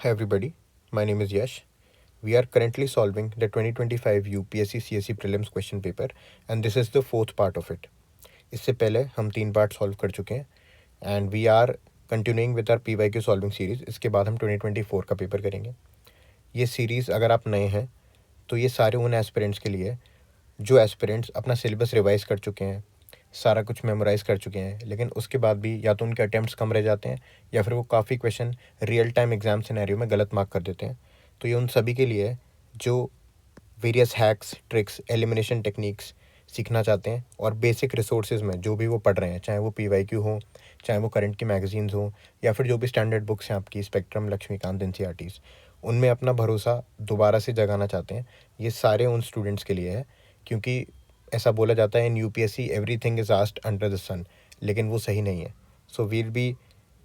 Hi everybody, my name is Yash. We are currently solving the 2025 UPSC CSE prelims question paper and this is the fourth part of it. इससे पहले हम 3 part solve कर चुके हैं and we are continuing with our PYQ solving series. इसके बाद हम 2024 का पेपर करेंगे. ये सीरीज़ अगर आप नए हैं तो ये सारे उन एस्पिरेंट्स के लिए जो एस्पिरेंट्स अपना सिलेबस रिवाइज़ कर चुके हैं, सारा कुछ मेमोराइज़ कर चुके हैं, लेकिन उसके बाद भी या तो उनके अटैम्प्ट्स कम रह जाते हैं या फिर वो काफ़ी question real time exam scenario में गलत मार्क कर देते हैं. तो ये उन सभी के लिए है जो various hacks, tricks, elimination techniques सीखना चाहते हैं और बेसिक रिसोर्सेज में जो भी वो पढ़ रहे हैं, चाहे वो PYQ हो, चाहे वो करंट की मैगजीन्स हो या फिर जो भी स्टैंडर्ड बुक्स हैं आपकी स्पेक्ट्रम, लक्ष्मीकांत, NCERTs, उनमें अपना भरोसा दोबारा से जगाना चाहते हैं. ये सारे उन स्टूडेंट्स के लिए है क्योंकि ऐसा बोला जाता है in UPSC everything is asked under the sun, लेकिन वो सही नहीं है. So we'll be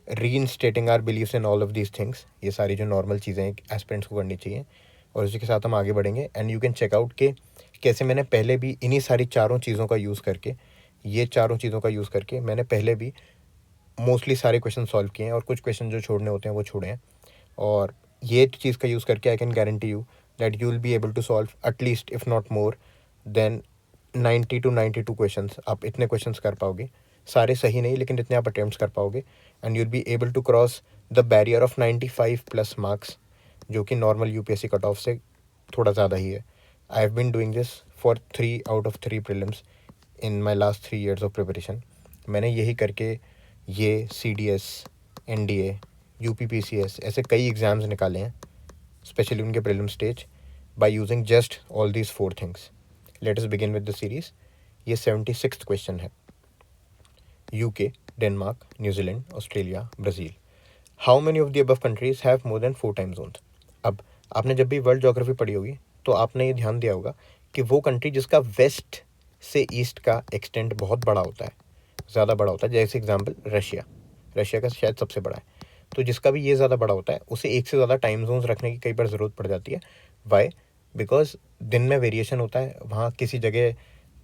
reinstating our believes in all of these things. ये सारी जो नॉर्मल चीज़ें एस्पिरेंट्स को करनी चाहिए और उसी के साथ हम आगे बढ़ेंगे. एंड यू कैन चेकआउट के कैसे मैंने पहले भी इन्हीं सारी चारों चीज़ों का यूज़ करके, ये चारों चीज़ों का यूज़ करके मैंने पहले भी मोस्टली सारे क्वेश्चन सॉल्व किए हैं और कुछ क्वेश्चन जो छोड़ने होते हैं वो छोड़े हैं. और ये चीज़ का यूज़ करके I can guarantee you that you will be able to solve at least if not more than 90 to 92 questions. आप इतने क्वेश्चंस कर पाओगे, सारे सही नहीं लेकिन इतने आप अटेम्प्ट्स कर पाओगे and you will be able to cross the barrier of 95 plus marks, जो कि नॉर्मल UPSC कट ऑफ से थोड़ा ज़्यादा ही है. I have been doing this for 3 out of 3 prelims in my last 3 years of preparation. मैंने यही करके ये CDS, NDA, UPPCS ऐसे कई एग्ज़ाम्स निकाले हैं, स्पेशली उनके prelim stage, by using just all these 4 things. Let us begin with the series. ये 76th क्वेश्चन है. UK, Denmark, New Zealand, Australia, Brazil. How many of the above countries have more than 4 time zones. अब आपने जब भी world geography पढ़ी होगी तो आपने ये ध्यान दिया होगा कि वो कंट्री जिसका वेस्ट से ईस्ट का एक्सटेंट बहुत बड़ा होता है, ज़्यादा बड़ा होता है, जैसे एग्जांपल रशिया. रशिया का शायद सबसे बड़ा है. तो जिसका भी ये ज़्यादा बड़ा होता है उसे एक से ज़्यादा टाइम जोन्स रखने की कई बार ज़रूरत पड़ जाती है. वाई? बिकॉज दिन में वेरिएशन होता है. वहाँ किसी जगह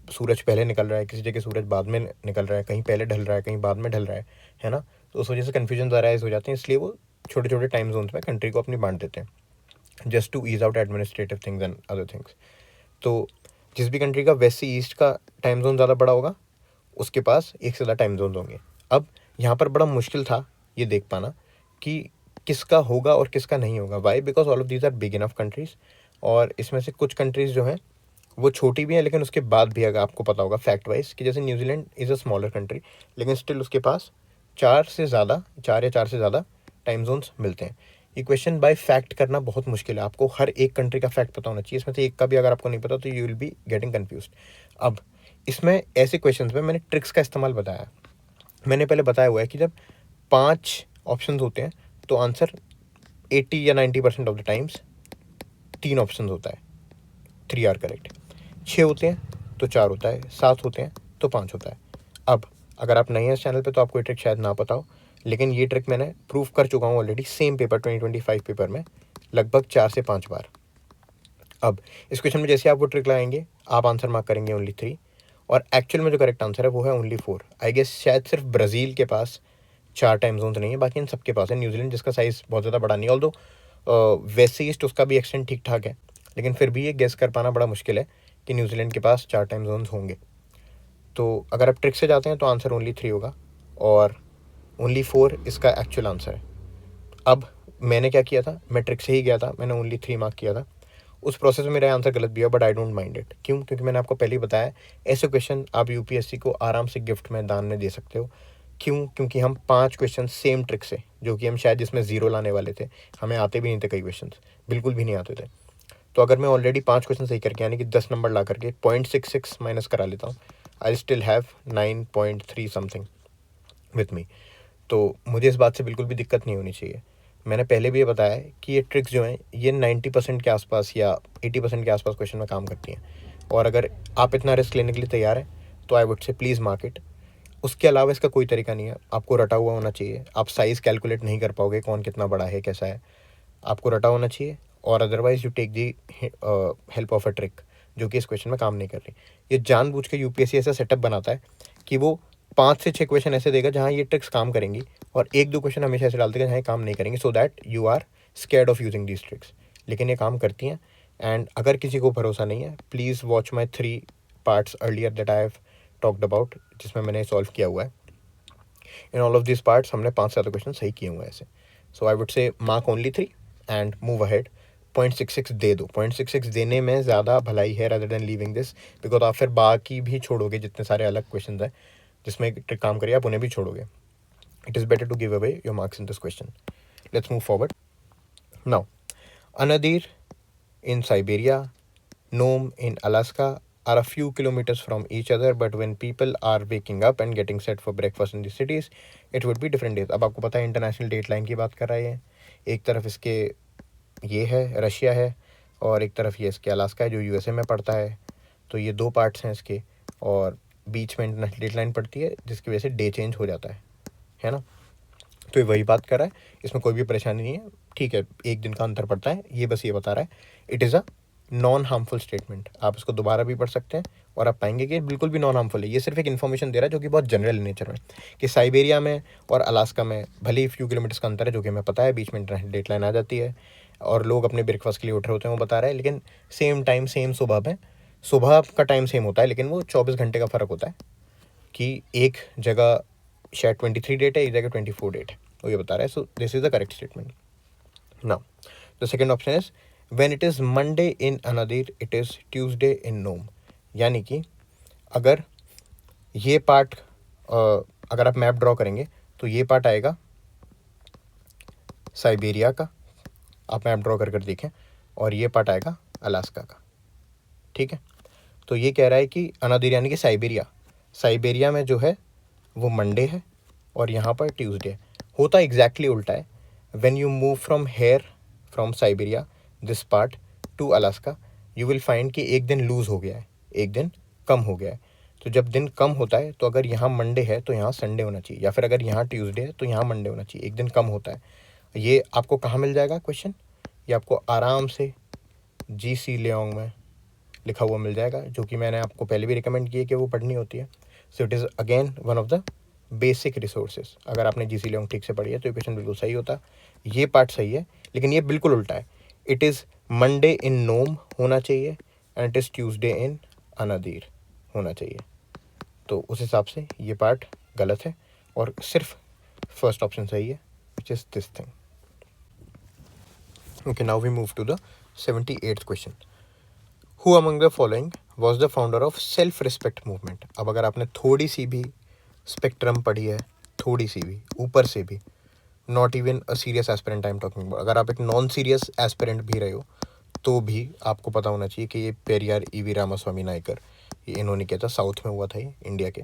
सूरज पहले निकल रहा है, किसी जगह सूरज बाद में निकल रहा है, कहीं पहले ढल रहा है, कहीं बाद में ढल रहा है ना. तो उस वजह से कन्फ्यूजन अराइज हो जाते हैं, इसलिए वो छोटे छोटे टाइम जोन्स में कंट्री को अपनी बांट देते हैं just to ease out administrative things and other things. तो जिस भी कंट्री का वेस्ट से ईस्ट का टाइम जोन ज़्यादा बड़ा होगा उसके पास एक से ज़्यादा टाइम जोन होंगे. अब यहाँ पर बड़ा मुश्किल था ये देख पाना कि किसका होगा और किसका नहीं होगा. Why? Because all of these are big enough countries और इसमें से कुछ कंट्रीज़ जो हैं वो छोटी भी हैं, लेकिन उसके बाद भी अगर आपको पता होगा फैक्ट वाइज कि जैसे New Zealand is a smaller country, लेकिन स्टिल उसके पास 4 या 4 से ज़्यादा टाइम जोन्स मिलते हैं. ये क्वेश्चन बाय फैक्ट करना बहुत मुश्किल है. आपको हर एक कंट्री का फैक्ट पता होना चाहिए. इसमें से एक का भी अगर आपको नहीं पता तो you will be getting confuse. अब इसमें ऐसे क्वेश्चन में मैंने ट्रिक्स का इस्तेमाल बताया. मैंने पहले बताया हुआ है कि जब 5 ऑप्शन होते हैं तो आंसर 80 या 90% ऑफ द टाइम्स 3 ऑप्शन होता है, 3 आर करेक्ट. 6 होते हैं तो 4 होता है, 7 होते हैं तो 5 होता है. अब अगर आप नए हैं इस चैनल पे तो आपको ये ट्रिक शायद ना पता हो, लेकिन ये ट्रिक मैंने प्रूव कर चुका हूँ ऑलरेडी सेम पेपर 2025 पेपर में लगभग 4 से 5 बार. अब इस क्वेश्चन में जैसे आप वो ट्रिक लगाएंगे आप आंसर मार्क करेंगे ओनली 3 और एक्चुअल में जो करेक्ट आंसर है वो है ओनली 4. आई गेस शायद सिर्फ ब्राज़ील के पास 4 टाइम जोन्स नहीं है, बाकी इन सबके पास है. न्यूजीलैंड जिसका साइज़ बहुत ज़्यादा बड़ा नहीं है, ऑल्दो वेस्ट ईस्ट उसका भी एक्सटेंट ठीक ठाक है, लेकिन फिर भी ये गेस कर पाना बड़ा मुश्किल है कि न्यूजीलैंड के पास 4 टाइम जोन्स होंगे. तो अगर आप ट्रिक से जाते हैं तो आंसर ओनली 3 होगा और ओनली 4 इसका एक्चुअल आंसर है. अब मैंने क्या किया था, मैं ट्रिक से ही गया था, मैंने ओनली 3 मार्क किया था. उस प्रोसेस में मेरा आंसर गलत भी है but I don't mind it. क्यों? क्योंकि मैंने आपको पहले ही बताया ऐसे क्वेश्चन आप UPSC को आराम से गिफ्ट में, दान में दे सकते हो. क्यों? क्योंकि हम 5 क्वेश्चन सेम ट्रिक से, जो कि हम शायद इसमें 0 लाने वाले थे, हमें आते भी नहीं थे, कई क्वेश्चन बिल्कुल भी नहीं आते थे. तो अगर मैं ऑलरेडी 5 क्वेश्चन सही करके यानी कि 10 नंबर ला करके 0.66 माइनस करा लेता हूँ, I still have 9.3 something with me. तो मुझे इस बात से बिल्कुल भी दिक्कत नहीं होनी चाहिए. मैंने पहले भी ये बताया है कि ये ट्रिक्स जो हैं ये 90% के आसपास या 80% के आसपास क्वेश्चन में काम करती हैं. और अगर आप इतना रिस्क लेने के लिए तैयार हैं तो आई वुड से प्लीज़ मार्क इट. उसके अलावा इसका कोई तरीका नहीं है. आपको रटा हुआ होना चाहिए. आप साइज़ कैलकुलेट नहीं कर पाओगे कौन कितना बड़ा है कैसा है. आपको रटा होना चाहिए और otherwise you take the help of a trick जो कि इस क्वेश्चन में काम नहीं कर रही. ये जानबूझ के UPSC ऐसा सेटअप बनाता है कि वो 5 से 6 क्वेश्चन ऐसे देगा जहाँ ये ट्रिक्स काम करेंगी और 1-2 क्वेश्चन हमेशा ऐसे डाल देगा जहाँ ये काम नहीं करेंगे, so that you are scared of using these tricks, लेकिन ये काम करती हैं। एंड अगर किसी को भरोसा नहीं है, please watch my 3 parts earlier that I have talked about, जिसमें मैंने सॉल्व किया हुआ है। इन ऑल ऑफ दिस पार्ट्स हमने 5 से ज़्यादा क्वेश्चन सही किए हुए हैं ऐसे। So I would say mark only 3 and move ahead. 0.66 दे दो, 0.66 देने में ज़्यादा भलाई है rather than leaving this, because आप फिर बाकी भी छोड़ोगे, जितने सारे अलग क्वेश्चन हैं जिसमें ट्रिक काम करिए आप उन्हें भी छोड़ोगे। It is better to give away your marks in this question. Let's move forward now. Anadyr in Siberia, Nome in Alaska are a few kilometers from each other, but when people are waking up and getting set for breakfast in the cities, it would be different days. अब आपको पता है international date line की बात कर रहा है। एक तरफ इसके ये है रशिया है, और एक तरफ ये इसके अलास्का है जो यूएसए में पड़ता है। तो ये 2 पार्ट्स हैं इसके, और बीच में इंटरनेशनल डेट लाइन पड़ती है, जिसकी वजह से डे चेंज हो जाता है ना। तो ये वही बात कर रहा है, इसमें कोई भी परेशानी नहीं है, ठीक है, एक दिन का अंतर पड़ता है, ये बस ये बता रहा है। It is a non harmful statement. आप इसको दोबारा भी पढ़ सकते हैं और आप पाएंगे कि बिल्कुल भी नॉन हार्मफुल है। ये सिर्फ एक इन्फॉर्मेशन दे रहा है जो कि बहुत जनरल नेचर में, कि साइबेरिया में और अलास्का में भले ही फ्यू किलोमीटर्स का अंतर है, जो कि हमें पता है, बीच में इंटरनेशनल डेट लाइन आ जाती है और लोग अपने ब्रेकफास्ट के लिए उठ रहे होते हैं, वो बता रहा है। लेकिन सेम टाइम सेम सुबह में, सुबह का टाइम सेम होता है, लेकिन वो 24 घंटे का फ़र्क होता है, कि एक जगह शायद 23 डेट है, एक जगह 24 डेट है, वो ये बता रहा है। So this is the correct statement. Now the second option is when it is Monday in Anadyr it is Tuesday in Nome. यानी कि अगर ये पार्ट अगर आप मैप ड्रॉ करेंगे तो ये पार्ट आएगा साइबेरिया का, आप मैप ड्रॉ कर देखें, और ये पार्ट आएगा अलास्का का, ठीक है। तो ये कह रहा है कि अनादीर यानी कि साइबेरिया में जो है वो मंडे है और यहाँ पर ट्यूसडे है। होता एग्जैक्टली उल्टा है। When you move from here from Siberia this part two Alaska, you will find कि एक दिन लूज़ हो गया है, एक दिन कम हो गया है। तो जब दिन कम होता है तो अगर यहाँ मंडे है तो यहाँ संडे होना चाहिए, या फिर अगर यहाँ ट्यूसडे है तो यहाँ मंडे होना चाहिए, एक दिन कम होता है। ये आपको कहाँ मिल जाएगा क्वेश्चन? ये आपको आराम से GC लियोंग में लिखा हुआ मिल जाएगा, जो कि मैंने आपको पहले भी रिकमेंड किया कि वो पढ़नी होती है। सो it is again one of the basic resources. अगर आपने GC लियोंग ठीक से पढ़ी है तो ये क्वेश्चन बिल्कुल सही होता। ये पार्ट सही है, लेकिन ये बिल्कुल उल्टा है। इट इज़ मंडे इन नोम होना चाहिए एंड इट इज़ ट्यूसडे इन अनादीर होना चाहिए। तो उस हिसाब से ये पार्ट गलत है और सिर्फ फर्स्ट ऑप्शन सही है, which is this thing. Okay, now we move to the 78th question. Who among the following was the founder of self respect movement. अब अगर आपने थोड़ी सी भी स्पेक्ट्रम पढ़ी है, थोड़ी सी भी ऊपर से भी, not even a serious aspirant I am talking about, अगर आप एक नॉन सीरियस एस्पिरेंट भी रहे हो तो भी आपको पता होना चाहिए कि ये पेरियार EV रामास्वामी नायकर, ये इन्होंने किया था, साउथ में हुआ था ये, इंडिया के।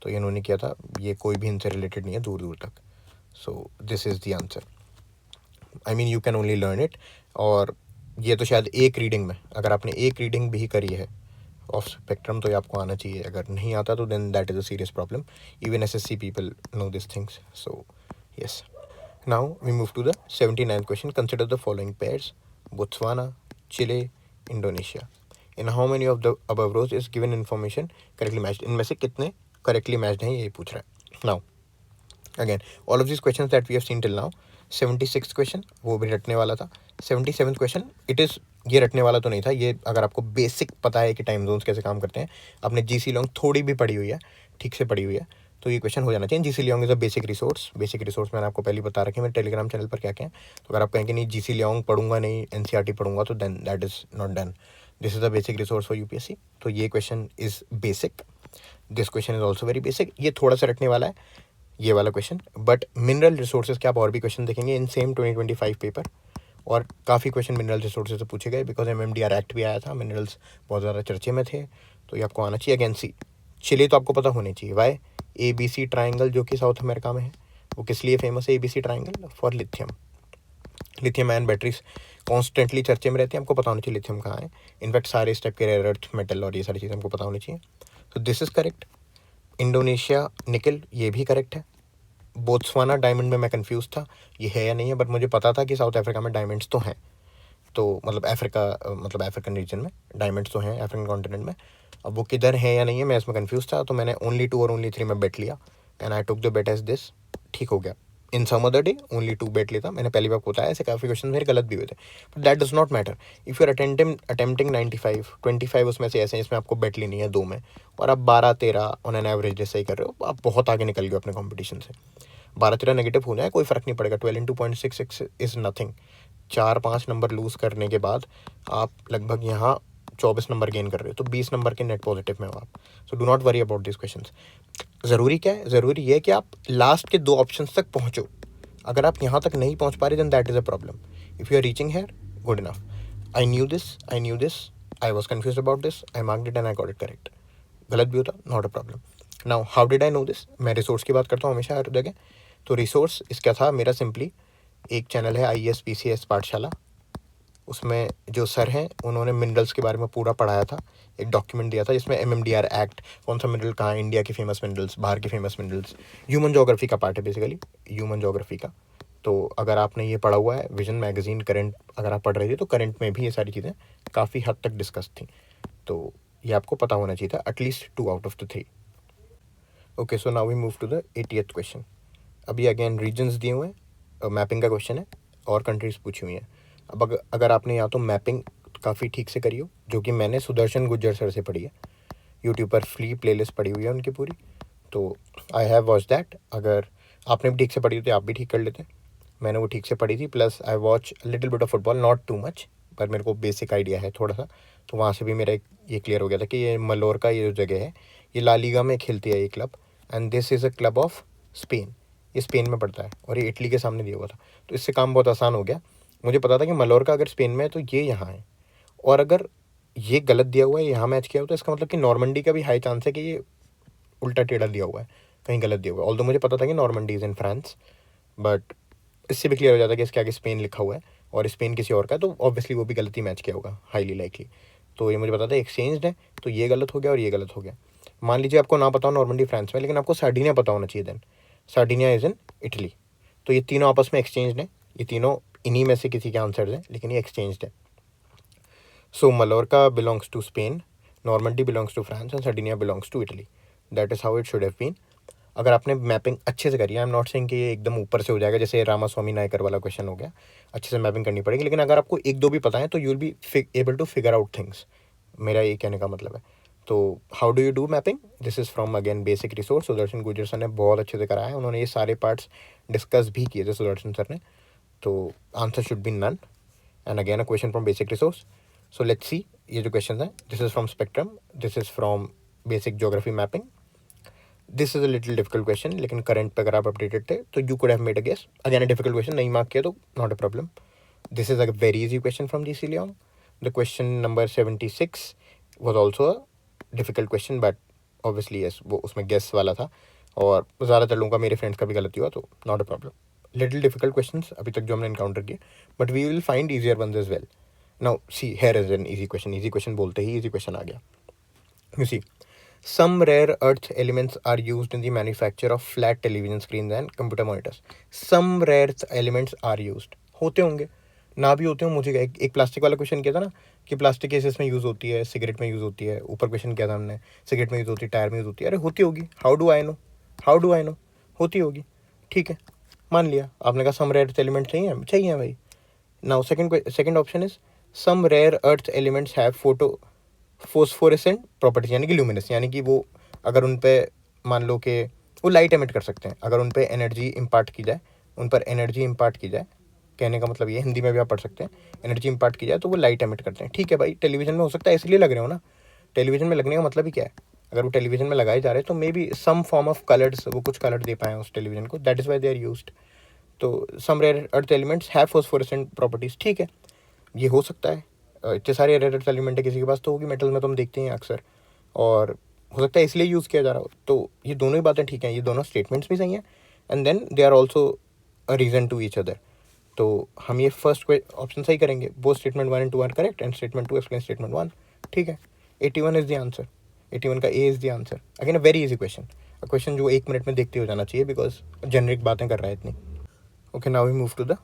तो ये इन्होंने किया था, ये कोई भी इनसे रिलेटेड नहीं है दूर दूर तक। सो this is the answer. I mean you can only learn it. और ये तो शायद एक रीडिंग में, अगर आपने एक रीडिंग भी करी है ऑफ स्पेक्ट्रम तो ये आपको आना चाहिए। अगर नहीं आता तो then that is a serious problem. Even SSC people know this things. So yes, now we move to the 79th question. Consider the following pairs: Botswana, Chile, Indonesia. In how many of the above rows is given information correctly matched. इनमें से कितने correctly matched हैं ये पूछ रहा है। Now again all of this question that we have seen till now. 76th question वो भी रटने वाला था। 77th क्वेश्चन इट इज़, ये रटने वाला तो नहीं था। ये अगर आपको बेसिक पता है कि टाइम जोन्स कैसे काम करते हैं, आपने GC लियोंग थोड़ी भी पढ़ी हुई है, ठीक से पढ़ी हुई है, तो ये क्वेश्चन हो जाना चाहिए। GC Leong is a basic resource. Basic resource मैंने आपको पहले बता रखे हैं मेरे टेलीग्राम चैनल पर क्या क्या है। तो अगर आप कहेंगे नहीं GC लियोंग पढ़ूंगा नहीं, NCERT पढ़ूंगा, तो then that is not done. This is the basic resource for UPSC। तो ये question is basic, this question is also very basic. ये थोड़ा सा रटने वाला है ये वाला क्वेश्चन, बट मिनरल रिसोर्सेज के आप और भी क्वेश्चन देखेंगे इन सेम 2025 पेपर, और काफ़ी क्वेश्चन मिनरल रिसोर्सेज से पूछे गए, बिकॉज MMDR एक्ट भी आया था, मिनरल्स बहुत ज़्यादा चर्चे में थे, तो ये आपको आना चाहिए। अगेन सी चिले तो आपको पता होनी चाहिए। वाई? ABC ट्राइंगल जो कि साउथ अमेरिका में है, वो किस लिए फेमस है ABC triangle? For lithium. Lithium ion batteries constantly चर्चे में रहती है, हमको पता होना चाहिए लिथियम कहाँ है। इनफैक्ट सारे इस टाइप के रेयर अर्थ मेटल और ये सारी चीज़ें हमको पता होनी चाहिए। तो दिस इज़ करेक्ट। इंडोनेशिया निकल, ये भी करेक्ट है। बोत्सवाना डायमंड में मैं कंफ्यूज था ये है या नहीं है, बट मुझे पता था कि साउथ अफ्रीका में डायमंड्स तो हैं। तो मतलब अफ्रीकन रीजन में डायमंड्स तो हैं, अफ्रीकन कॉन्टिनेंट में। अब वो किधर हैं या नहीं है मैं इसमें कंफ्यूज था, तो मैंने ओनली 2 और ओनली 3 में बेट लिया and I took the bet as this. ठीक हो गया, in some other day only 2 बैठ लेता। मैंने पहली बार बताया ऐसे काफ़ी क्वेश्चन मेरे गलत भी हुए थे, but that does not matter. If you are attempting 95, 25 उसमें से ऐसे हैं इसमें आपको बैठ लेनी है 2 में, और आप 12-13 ऑन एन एवरेज जैसे ही कर रहे हो, आप बहुत आगे निकल गए अपने कॉम्पिटिशन से। 12-13 नेगेटिव हो जाए कोई फ़र्क नहीं पड़ेगा, 12 into 0.66 is nothing. 4-5 number lose करने के बाद आप लगभग यहाँ 24 नंबर गेन कर रहे हो, तो 20 नंबर के नेट पॉजिटिव में हो आप। So do not worry about this question. ज़रूरी क्या है? ज़रूरी ये है कि आप लास्ट के 2 ऑप्शन तक पहुँचो। अगर आप यहाँ तक नहीं पहुँच पा रहे, then that is a problem. If you are reaching here, good enough. I knew this, I was confused about this, I marked it and I got it correct. गलत भी होता, not a problem. Now how did I know this? मैं resource की बात करता हूँ हमेशा हर जगह। तो रिसोर्स इसका था मेरा सिंपली एक चैनल है IES-PCS पाठशाला, उसमें जो सर हैं उन्होंने मिनरल्स के बारे में पूरा पढ़ाया था। एक डॉक्यूमेंट दिया था जिसमें MMDR एक्ट, कौन सा मिनरल कहाँ है, इंडिया के फेमस मिनरल्स, बाहर के फेमस मिनरल्स, ह्यूमन जोग्राफी का पार्ट है बेसिकली, ह्यूमन जोग्राफी का। तो अगर आपने ये पढ़ा हुआ है, विजन मैगजीन करंट अगर आप पढ़ रहे थे, तो करंट में भी ये सारी चीज़ें काफ़ी हद तक डिस्कस थी। तो ये आपको पता होना चाहिए था, at least 2 out of the 3। Okay, so now we move to the 80th question. अभी अगेन रीजन्स दिए हुए हैं, मैपिंग का क्वेश्चन है और कंट्रीज पूछी हुई हैं। अब अगर आपने या तो मैपिंग काफ़ी ठीक से करी हो, जो कि मैंने सुदर्शन गुज्जर सर से पढ़ी है, यूट्यूब पर फ्री प्लेलिस्ट पड़ी हुई है उनकी पूरी, तो आई हैव वॉच दैट। अगर आपने भी ठीक से पढ़ी होती आप भी ठीक कर लेते। मैंने वो ठीक से पढ़ी थी, plus I watch little bit of football, not too much, पर मेरे को बेसिक आइडिया है थोड़ा सा। तो वहाँ से भी मेरा ये क्लियर हो गया था कि ये मलोरका ये जो जगह है, ये ला लीगा में खेलती है ये club, and this is a club of Spain. ये स्पेन में पड़ता है और ये इटली के सामने दिया हुआ था, तो इससे काम बहुत आसान हो गया। मुझे पता था कि मलोरका अगर स्पेन में है तो ये यहाँ है, और अगर ये गलत दिया हुआ है, यहाँ मैच किया हुआ, तो इसका मतलब कि नॉर्मंडी का भी हाई चांस है कि ये उल्टा टेढ़ा दिया हुआ है, कहीं गलत दिया हुआ है। ऑल्दो मुझे पता था कि Normandy is in France, but इससे भी क्लियर हो जाता है कि इसके आगे स्पेन लिखा हुआ है और स्पेन किसी और का है, तो ऑब्वियसली वो भी गलती मैच किया होगा, हाईली लाइकली। तो ये मुझे पता था एक्सचेंज है, तो ये गलत हो गया और ये गलत हो गया। मान लीजिए आपको ना पता हो नॉर्मंडी फ्रांस में, लेकिन आपको सार्डिनिया पता होना चाहिए, then Sardinia is in Italy. तो ये तीनों आपस में एक्सचेंज है, ये तीनों इन्हीं में से किसी के आंसर हैं, लेकिन ये एक्सचेंज है। So Mallorca belongs to Spain, Normandy belongs to France and Sardinia belongs to Italy. That is how it should have been. अगर आपने मैपिंग अच्छे से करी है, आई एम नॉट सेइंग कि ये एकदम ऊपर से हो जाएगा जैसे रामास्वामी नायकर वाला क्वेश्चन हो गया, अच्छे से मैपिंग करनी पड़ेगी, लेकिन अगर आपको 1-2 भी पता है तो you will be able to figure out things, मेरा ये कहने का मतलब है। तो how do you do mapping? This is from again basic resource, Sudarshan Gurjar sir ने बहुत अच्छे से कराया है, उन्होंने ये सारे पार्ट्स डिस्कस भी किए थे सुदर्शन सर ने। तो answer should be none, and again a question from basic resource. So let's see ये जो क्वेश्चन है, this is from Spectrum, this is from basic geography mapping. This is a little difficult question, लेकिन current पे अगर आप updated थे तो you could have made a guess. Again a difficult question, नहीं मार्क किया तो not a problem. This is a very easy question from ji C Leong. The question number 76 was also a difficult question, but obviously yes, वो उसमें guess वाला था, और ज़्यादातर लोगों का, मेरे फ्रेंड्स का भी गलती हुआ, तो not a problem. Little difficult question अभी तक जो हमने इनकाउंटर किए, but we will find easier ones as well. Now see, here is an easy question. Easy question बोलते ही ईजी क्वेश्चन आ गया। You see, some rare earth elements are used in the manufacture of flat television screens and computer monitors. Some rare elements are used. होते होंगे, ना भी होते हो, मुझे एक प्लास्टिक वाला क्वेश्चन किया था ना, कि प्लास्टिक केसेस में यूज़ होती है, सिगरेट में यूज़ होती है। ऊपर क्वेश्चन किया था हमने, सिगरेट में यूज़ होती है, टायर में यूज़ होती है। अरे होती होगी, how do I know, how do I know, होती होगी। ठीक है, मान लिया। आपने कहा सम रेयर एलिमेंट चाहिए, चाहिए भाई। Now second option is some rare earth elements have phosphorescent properties, यानी कि ल्यूमिनस, यानी कि वो अगर उन पे मान लो कि वो लाइट एमिट कर सकते हैं, अगर उन पे एनर्जी इम्पार्ट की जाए, उन पर एनर्जी इम्पार्ट की जाए, कहने का मतलब ये, हिंदी में भी आप पढ़ सकते हैं, एनर्जी इम्पार्ट की जाए तो वो लाइट एमिट करते हैं। ठीक है भाई, टेलीविजन में हो सकता है, इसलिए लग रहे हो ना। टेलीविजन में लगने का मतलब ही क्या है? अगर वो टेलीविजन में लगाए जा रहे हैं तो maybe some form of colours, वो कुछ कलर दे पाए उस टेलीविजन को, that is why they are used. तो some rare earth elements have phosphorescent properties, ठीक है, ये हो सकता है। इतने सारे रेयर अर्थ एलिमेंट है, किसी के पास तो होगी, मेटल में तो हम देखते हैं अक्सर, और हो सकता है इसलिए यूज़ किया जा रहा हो। तो ये दोनों ही बातें ठीक हैं, ये दोनों स्टेटमेंट्स भी सही हैं, and then they are also a reason to each other. तो हम ये फर्स्ट ऑप्शन सही करेंगे, both statement 1 and 2 are correct, and statement 2 explain statement 1। ठीक है, 81 इज़ द आंसर, 81 का A is the answer. Again a very easy question, question जो 1 minute में देखते हो जाना चाहिए, बिकॉज जेनरिक बातें कर रहा है इतनी। Okay, now we move to the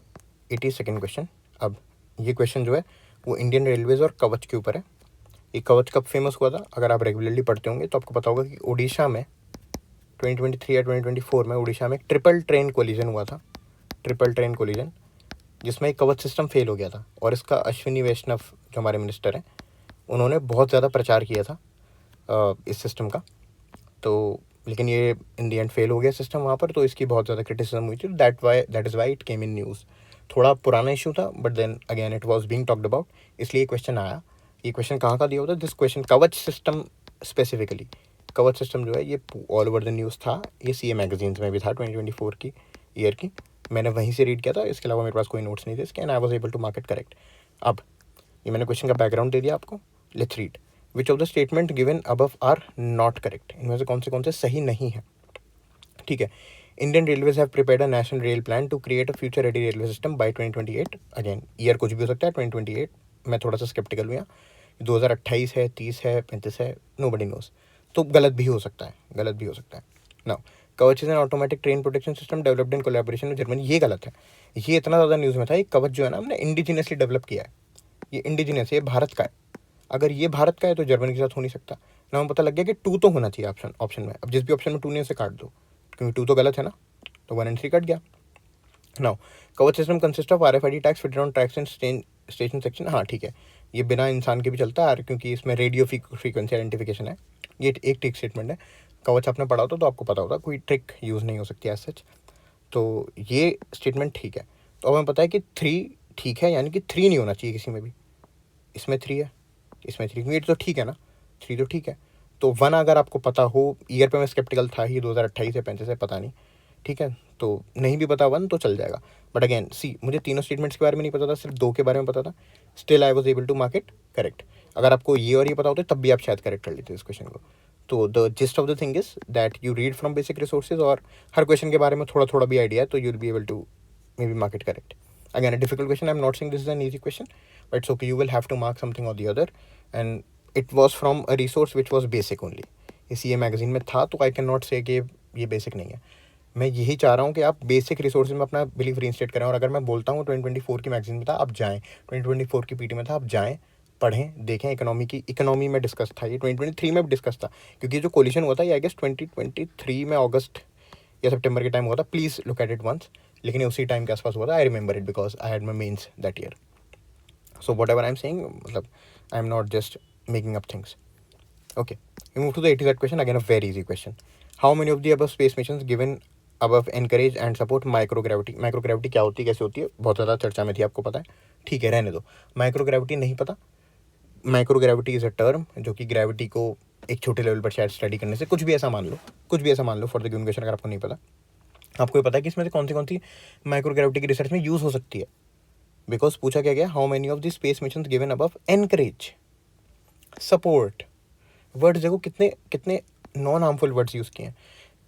82nd question. अब ये क्वेश्चन जो है वो इंडियन रेलवेज और कवच के ऊपर है। ये कवच कब फेमस हुआ था? अगर आप रेगुलरली पढ़ते होंगे तो आपको पता होगा कि उड़ीसा में 2023 या 2024 में उड़ीसा में एक ट्रिपल ट्रेन कोलिजन हुआ था, ट्रिपल ट्रेन कोलिजन जिसमें एक कवच सिस्टम फेल हो गया था, और इसका अश्विनी वैष्णव जो हमारे मिनिस्टर हैं उन्होंने बहुत ज़्यादा प्रचार किया था इस सिस्टम का। तो लेकिन ये इन दी एंड फेल हो गया सिस्टम वहाँ पर, तो इसकी बहुत ज़्यादा क्रिटिसिज्म हुई थी। That is why it came in news. थोड़ा पुराना इशू था, but then again it was being talked about, इसलिए क्वेश्चन आया। ये क्वेश्चन कहाँ का दिया होता है? This question Kavach system specifically, Kavach system जो है ये ऑल ओवर द न्यूज़ था। ये CA मैगजीन्स में भी था 2024 की ईयर की, मैंने वहीं से रीड किया था। इसके अलावा मेरे पास कोई नोट्स नहीं थे इसके, and I was able to mark it correct. अब ये मैंने क्वेश्चन का बैकग्राउंड दे दिया आपको। Let's read. Which of the statement given above are not correct? इनमें से कौन से सही नहीं है? ठीक है। Indian railways have prepared a national rail plan to create a future ready railway system by 2028। Again year कुछ भी हो सकता है, 2028 मैं थोड़ा सा स्केप्टिकल हुआ। 2028 है, 30 है, 35 है, नो बडी नोज। तो गलत भी हो सकता है, नाउ कवच is an automatic train protection system developed in collaboration with Germany. ये गलत है। ये इतना ज़्यादा न्यूज़ में था, ये कवच जो है ना हमने इंडिजिनियसली डेवलप किया है। ये इंडिजिनियस है, ये भारत का है। अगर ये भारत का है तो जर्मनी के साथ हो नहीं सकता ना। हमें पता लग गया कि 2 तो होना चाहिए ऑप्शन में। अब जिस भी ऑप्शन में 2 नहीं उसे काट दो, क्योंकि 2 तो गलत है ना, तो 1 and 3 कट गया। नाउ कवच system consist of RFID tags fitted on tracks and station section. हाँ ठीक है, ये बिना इंसान के भी चलता है क्योंकि इसमें रेडियो फ्रीक्वेंसी आइडेंटिफिकेशन है। ये एक ट्रिक स्टेटमेंट है। कवच आपने पढ़ा होता तो आपको पता होता, कोई ट्रिक यूज़ नहीं हो सकती एज सच। तो ये स्टेटमेंट ठीक है। तो अब हमें पता है कि 3 ठीक है, यानी कि 3 नहीं होना चाहिए किसी में भी। इसमें 3 है, इसमें 3, क्योंकि तो ठीक है ना, 3 तो ठीक है। तो 1 अगर आपको पता हो, ईयर पे मैं स्केप्टिकल था ही, 2028 से 35 है, पता नहीं, ठीक है। तो नहीं भी पता 1 तो चल जाएगा। बट अगेन सी, मुझे तीनों स्टेटमेंट्स के बारे में नहीं पता था, सिर्फ 2 के बारे में पता था। Still I was able to mark it correct. अगर आपको ये और ये पता होता तब भी आप शायद करेक्ट कर लेते इस क्वेश्चन को। तो the gist of the thing is that you read from basic resources, और हर क्वेश्चन के बारे में थोड़ा थोड़ा भी आइडिया है, तो you will be able to maybe mark it correct. Again, a difficult question. I'm not saying this is an easy question, but it's okay. You will have to mark something or the other. And it was from a resource which was basic only. इस ये magazine में था, तो I can not से कि ये basic नहीं है। मैं यही चाह रहा हूँ कि आप बेसिक रिसोर्सेज में अपना बिलीफ रीइंस्टेट करें। और अगर मैं बोलता हूँ 2024 की मैगजीन में था, आप जाएँ। 2024 की PT में था, आप जाएँ, पढ़ें, देखें। इकोनॉमी में डिस्कस था, ये 2023 में भी डिस्कस था, क्योंकि जो कोलिशन हुआ था ये आई गेस 2023 में अगस्त या सितंबर के टाइम हुआ था। Please look at it once. लेकिन उसी टाइम के आसपास हुआ था। I remember it because I had my mains that year. So whatever I am saying, मतलब I am not just making up things. Okay, we move to the 83rd question. Again a very easy question. How many of the above space missions given above encourage and support microgravity? Microgravity क्या होती है, कैसे होती है, बहुत ज़्यादा चर्चा में थी, आपको पता है। ठीक है, रहने दो। माइक्रोग्रेविटी नहीं पता। माइक्रोग्रेविटी इज़ अ टर्म जो कि ग्रेविटी को एक छोटे लेवल पर शायद स्टडी करने से, कुछ भी ऐसा मान लो फॉर द गिवन क्वेश्चन। अगर आपको नहीं पता, आपको ये पता है कि इसमें से कौन सी माइक्रोग्रेविटी की रिसर्च में यूज़ हो सकती है। बिकॉज पूछा क्या गया, how many of the space mission given above encourage support. Words देखो कितने कितने नॉन हार्मफुल वर्ड्स यूज़ किए हैं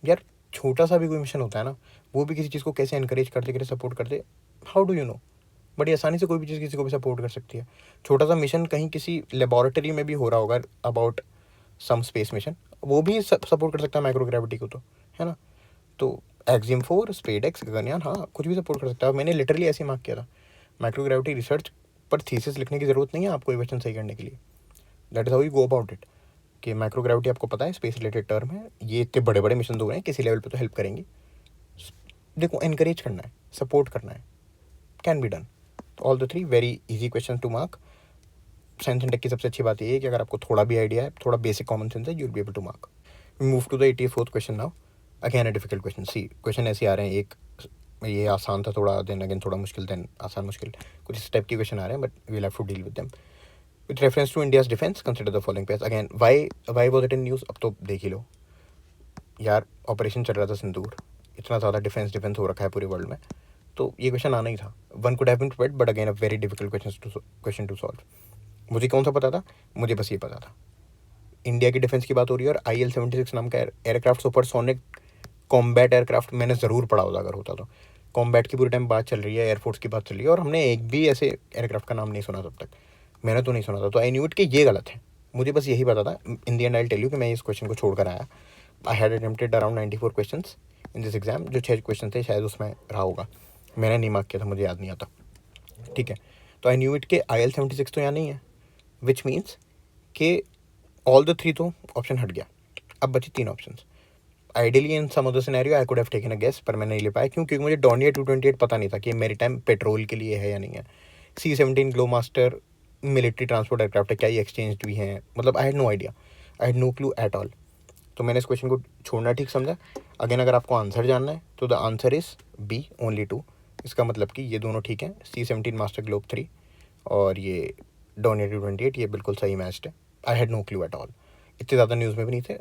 यार। छोटा सा भी कोई मिशन होता है ना, वो भी किसी चीज़ को कैसे एनकरेज कर दे, कैसे सपोर्ट कर दे, हाउ डू यू नो। बड़ी आसानी से कोई भी चीज़ किसी को भी सपोर्ट कर सकती है। छोटा सा मिशन कहीं किसी लेबॉरेटरी में भी हो रहा होगा अबाउट सम स्पेस मिशन, वो भी सपोर्ट कर सकता है माइक्रोग्रेविटी को, तो है ना। तो एक्सिम 4, स्पेडएक्स, गगनयान, हाँ कुछ भी सपोर्ट कर सकता है। मैंने लिटरली ऐसे मार्क किया था। माइक्रोग्रेविटी रिसर्च पर थीसिस लिखने की ज़रूरत नहीं है आपको ये क्वेश्चन सही करने के लिए। That is how you go about it. कि माइक्रोग्रेविटी आपको पता है स्पेस रिलेटेड टर्म है, ये इतने बड़े बड़े मिशन हो रहे हैं, किसी लेवल पे तो हेल्प करेंगी। देखो, एनकरेज करना है, सपोर्ट करना है, can be done. All the 3 very easy question to mark. Science and tech की सबसे अच्छी बात ये है कि अगर आपको थोड़ा भी आइडिया है, थोड़ा बेसिक कॉमन सेंस है, you will be able to mark. Move to the 84th question now. Again a difficult question. See, question ऐसे आ रहे हैं, एक ये आसान था थोड़ा, देन अगेन थोड़ा मुश्किल, देन आसान मुश्किल, कुछ इस टाइप के क्वेश्चन आ रहे हैं, but we will have to deal with them. With reference to India's defence consider the following pairs. Again why was it in news, अब तो देख ही लो यार। ऑपरेशन चल रहा था सिंदूर, इतना ज़्यादा डिफेंस हो रखा है पूरे वर्ल्ड में, तो ये क्वेश्चन आना ही था। One could have been prepared, but again a very difficult question to solve. मुझे कौन सा पता था, मुझे बस ये पता था इंडिया की डिफेंस की बात हो रही है, और IL-76 नाम का एयरक्राफ्ट, सुपरसोनिक कॉम्बैट एयरक्राफ्ट, मैंने ज़रूर पढ़ा होता अगर होता तो। कॉम्बैट की पूरी टाइम बात चल रही है, एयरफोर्स की बात चल रही है, और हमने एक भी ऐसे एयरक्राफ्ट का नाम नहीं सुना तब तक। मैंने तो नहीं सुना था, तो आई न्यू इट कि ये गलत है। मुझे बस यही पता था। इन दी एंड आई टेल यू कि मैं इस क्वेश्चन को छोड़कर आया। I had attempted around 94 question in this exam. जो 6 क्वेश्चन थे शायद उसमें रहा होगा, मैंने नहीं मार्क किया था, मुझे याद नहीं आता। ठीक है, तो आई न्यू इट के IL-76 तो यहाँ नहीं है, विच मीन्स कि ऑल द 3 तो ऑप्शन हट गया। अब बची 3 option. Ideally in some of the scenario I could have taken a guess, पर मैं नहीं ले पाया क्योंकि मुझे डॉनियर 228 पता नहीं था कि मैरीटाइम पेट्रोल के लिए है या नहीं है। C-17 Globemaster military transport aircraft है, क्या ये एक्सचेंज भी हैं, मतलब I had no idea, I had no clue at all. तो मैंने इस क्वेश्चन को छोड़ना ठीक समझा। अगेन अगर आपको आंसर जानना है तो the answer is B, only 2। इसका मतलब कि ये दोनों ठीक हैं, C-17 मास्टर ग्लोब 3 और ये डॉनियर 228, ये बिल्कुल सही मैच्ड है। I had no clue at all, इतने ज़्यादा न्यूज़ में भी नहीं थे।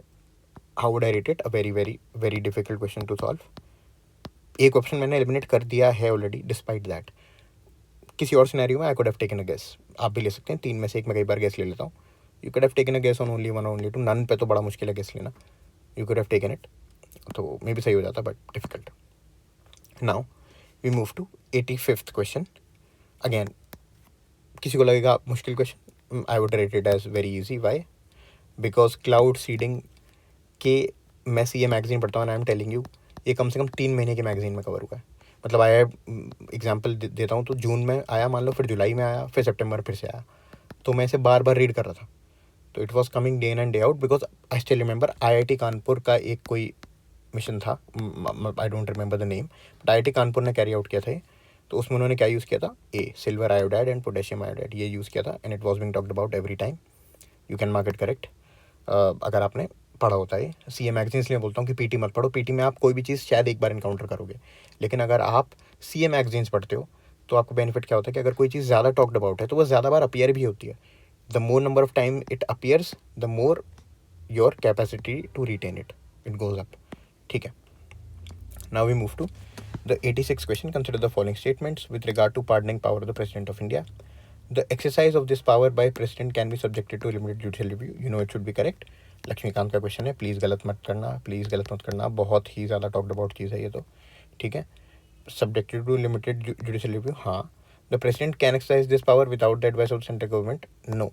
How would I rate it? A very very very difficult question to solve. एक ऑप्शन मैंने एलिमिनेट कर दिया है ऑलरेडी, डिस्पाइट दैट। किसी और सिनेरियो में I could have taken a guess, आप भी ले सकते हैं, 3 में से एक मैं कई बार गेस ले लेता हूँ। You could have taken a guess on only 1 only 2, none पे तो बड़ा मुश्किल है गेस लेना। You could have taken it, तो मे भी सही हो जाता, but difficult. Now we move to 85th question. Again किसी को लगेगा मुश्किल question, I would rate it as very easy. Why? Because cloud seeding के मैं CA मैगजीन पढ़ता हूँ, आई एम टेलिंग यू ये कम से कम 3 महीने के मैगजीन में कवर हुआ है। मतलब आया, एग्जाम्पल देता हूँ, तो जून में आया मान लो, फिर जुलाई में आया, फिर सितंबर फिर से आया, तो मैं इसे बार बार रीड कर रहा था। तो it was coming day in and day out, because I still remember IIT Kanpur का एक कोई मिशन था, आई don't remember the name, but IIT Kanpur ने कैरी आउट किया था ये। तो उसमें उन्होंने क्या यूज़ किया था? Silver iodide and potassium iodide, ये यूज़ किया था, and it was being talked about every time. You can mark it correct अगर आपने पढ़ा होता है। CA मैगजीन इसलिए बोलता हूँ कि PT मत पढ़ो, PT में आप कोई भी चीज़ शायद एक बार इनकाउंटर करोगे, लेकिन अगर आप CA मैगजीन्स पढ़ते हो तो आपको बेनिफिट क्या होता है कि अगर कोई चीज़ ज़्यादा टॉक्ड अबाउट है तो वो ज़्यादा बार अपीयर भी होती है। The more number of time it appears, the more your capacity to retain it, it goes up. ठीक है, now we move to the 86th question. Consider the following statements with regard to pardoning power of the President of India. The exercise of this power by President can be subjected to limited judicial review. You know it should be correct. Laxmikanth का question है, please गलत मत करना, please गलत मत करना, बहुत ही ज़्यादा टॉक्ड अबाउट चीज़ है ये तो। ठीक है, subjected to limited judicial review, हाँ। The president can exercise this power without the advice of central government, no.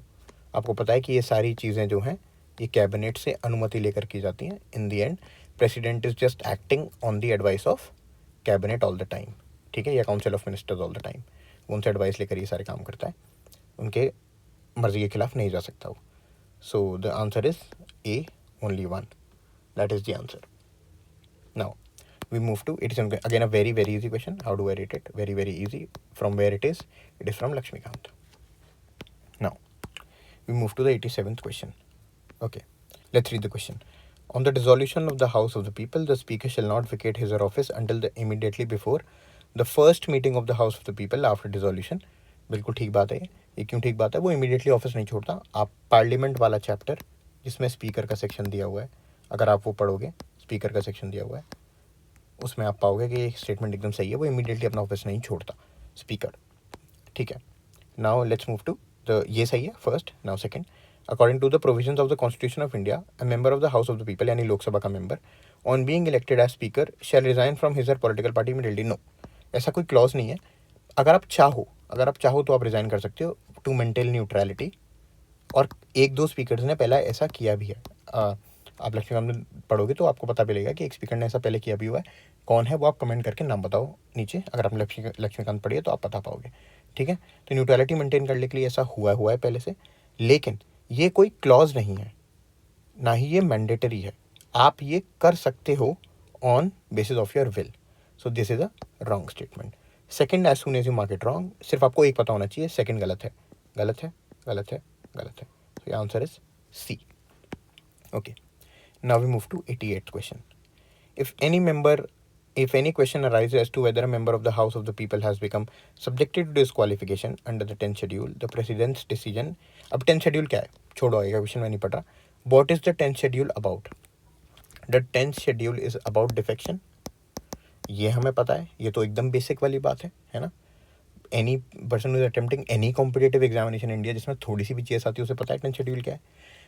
आपको पता है कि ये सारी चीज़ें जो हैं ये कैबिनेट से अनुमति लेकर की जाती हैं। In the end president is just acting on the advice of cabinet all the time. ठीक है, या council of ministers all the time, उनसे एडवाइस लेकर ये सारे काम करता है, उनके मर्जी के खिलाफ नहीं जा सकता वो। सो the answer is A, only 1, that is the answer. Now we move to 87, again a very very easy question. How do I rate it? Very very easy. From where it is from Lakshmikant. Now we move to the 87th question. Okay, let's read the question. On the dissolution of the House of the People, the Speaker shall not vacate his or office until the immediately before the first meeting of the House of the People after dissolution. बिल्कुल ठीक बात है ये क्यों ठीक बात है? वो इमीडिएटली ऑफिस नहीं छोड़ता। आप पार्लियामेंट वाला चैप्टर जिसमें स्पीकर का सेक्शन दिया हुआ है, अगर आप वो पढ़ोगे, स्पीकर का सेक्शन दिया हुआ है, उसमें आप पाओगे कि ये स्टेटमेंट एकदम सही है, वो इमीडिएटली अपना ऑफिस नहीं छोड़ता स्पीकर। ठीक है, now let's move to the, ये सही है first. Now second, according to the provisions of the constitution of India, a member of the house of the people, यानी लोकसभा का member, on being elected as speaker shall resign from his political party immediately. No, ऐसा कोई clause नहीं है। अगर आप चाहो तो आप रिजाइन कर सकते हो टू मेंटेन न्यूट्रलिटी, और 1-2 स्पीकर्स ने पहला ऐसा किया भी है। आप लक्ष्मीकांत में पढ़ोगे तो आपको पता चलेगा कि एक स्पीकर ने ऐसा पहले किया भी हुआ है। कौन है वो आप कमेंट करके नाम बताओ नीचे, अगर आपने लक्ष्मीकांत पढ़ी है तो आप बता पाओगे। ठीक है, तो न्यूट्रलिटी मेंटेन करने के लिए ऐसा हुआ है पहले से, लेकिन ये कोई क्लॉज नहीं है, ना ही ये मैंडेटरी है। आप ये कर सकते हो on basis of your will. So this is a wrong statement. Second, as soon as you mark it wrong, सिर्फ आपको एक पता होना चाहिए, सेकंड गलत है, गलत है, गलत है, गलत है। So your answer is C. Okay. Now we move to 88th question. If any question arises as to whether a member of the House of the People has become subjected to disqualification under the 10th schedule, the President's decision. अब 10th schedule क्या है? छोड़ो, आएगा question, मैं नहीं पढ़ रहा. What is the 10th schedule about? The 10th schedule is about defection. ये हमें पता है, ये तो एकदम बेसिक वाली बात है ना? Any person is attempting any competitive examination India जिसमें थोड़ी सी भी चीज़ आती है उसे पता है 10th शेड्यूल क्या है।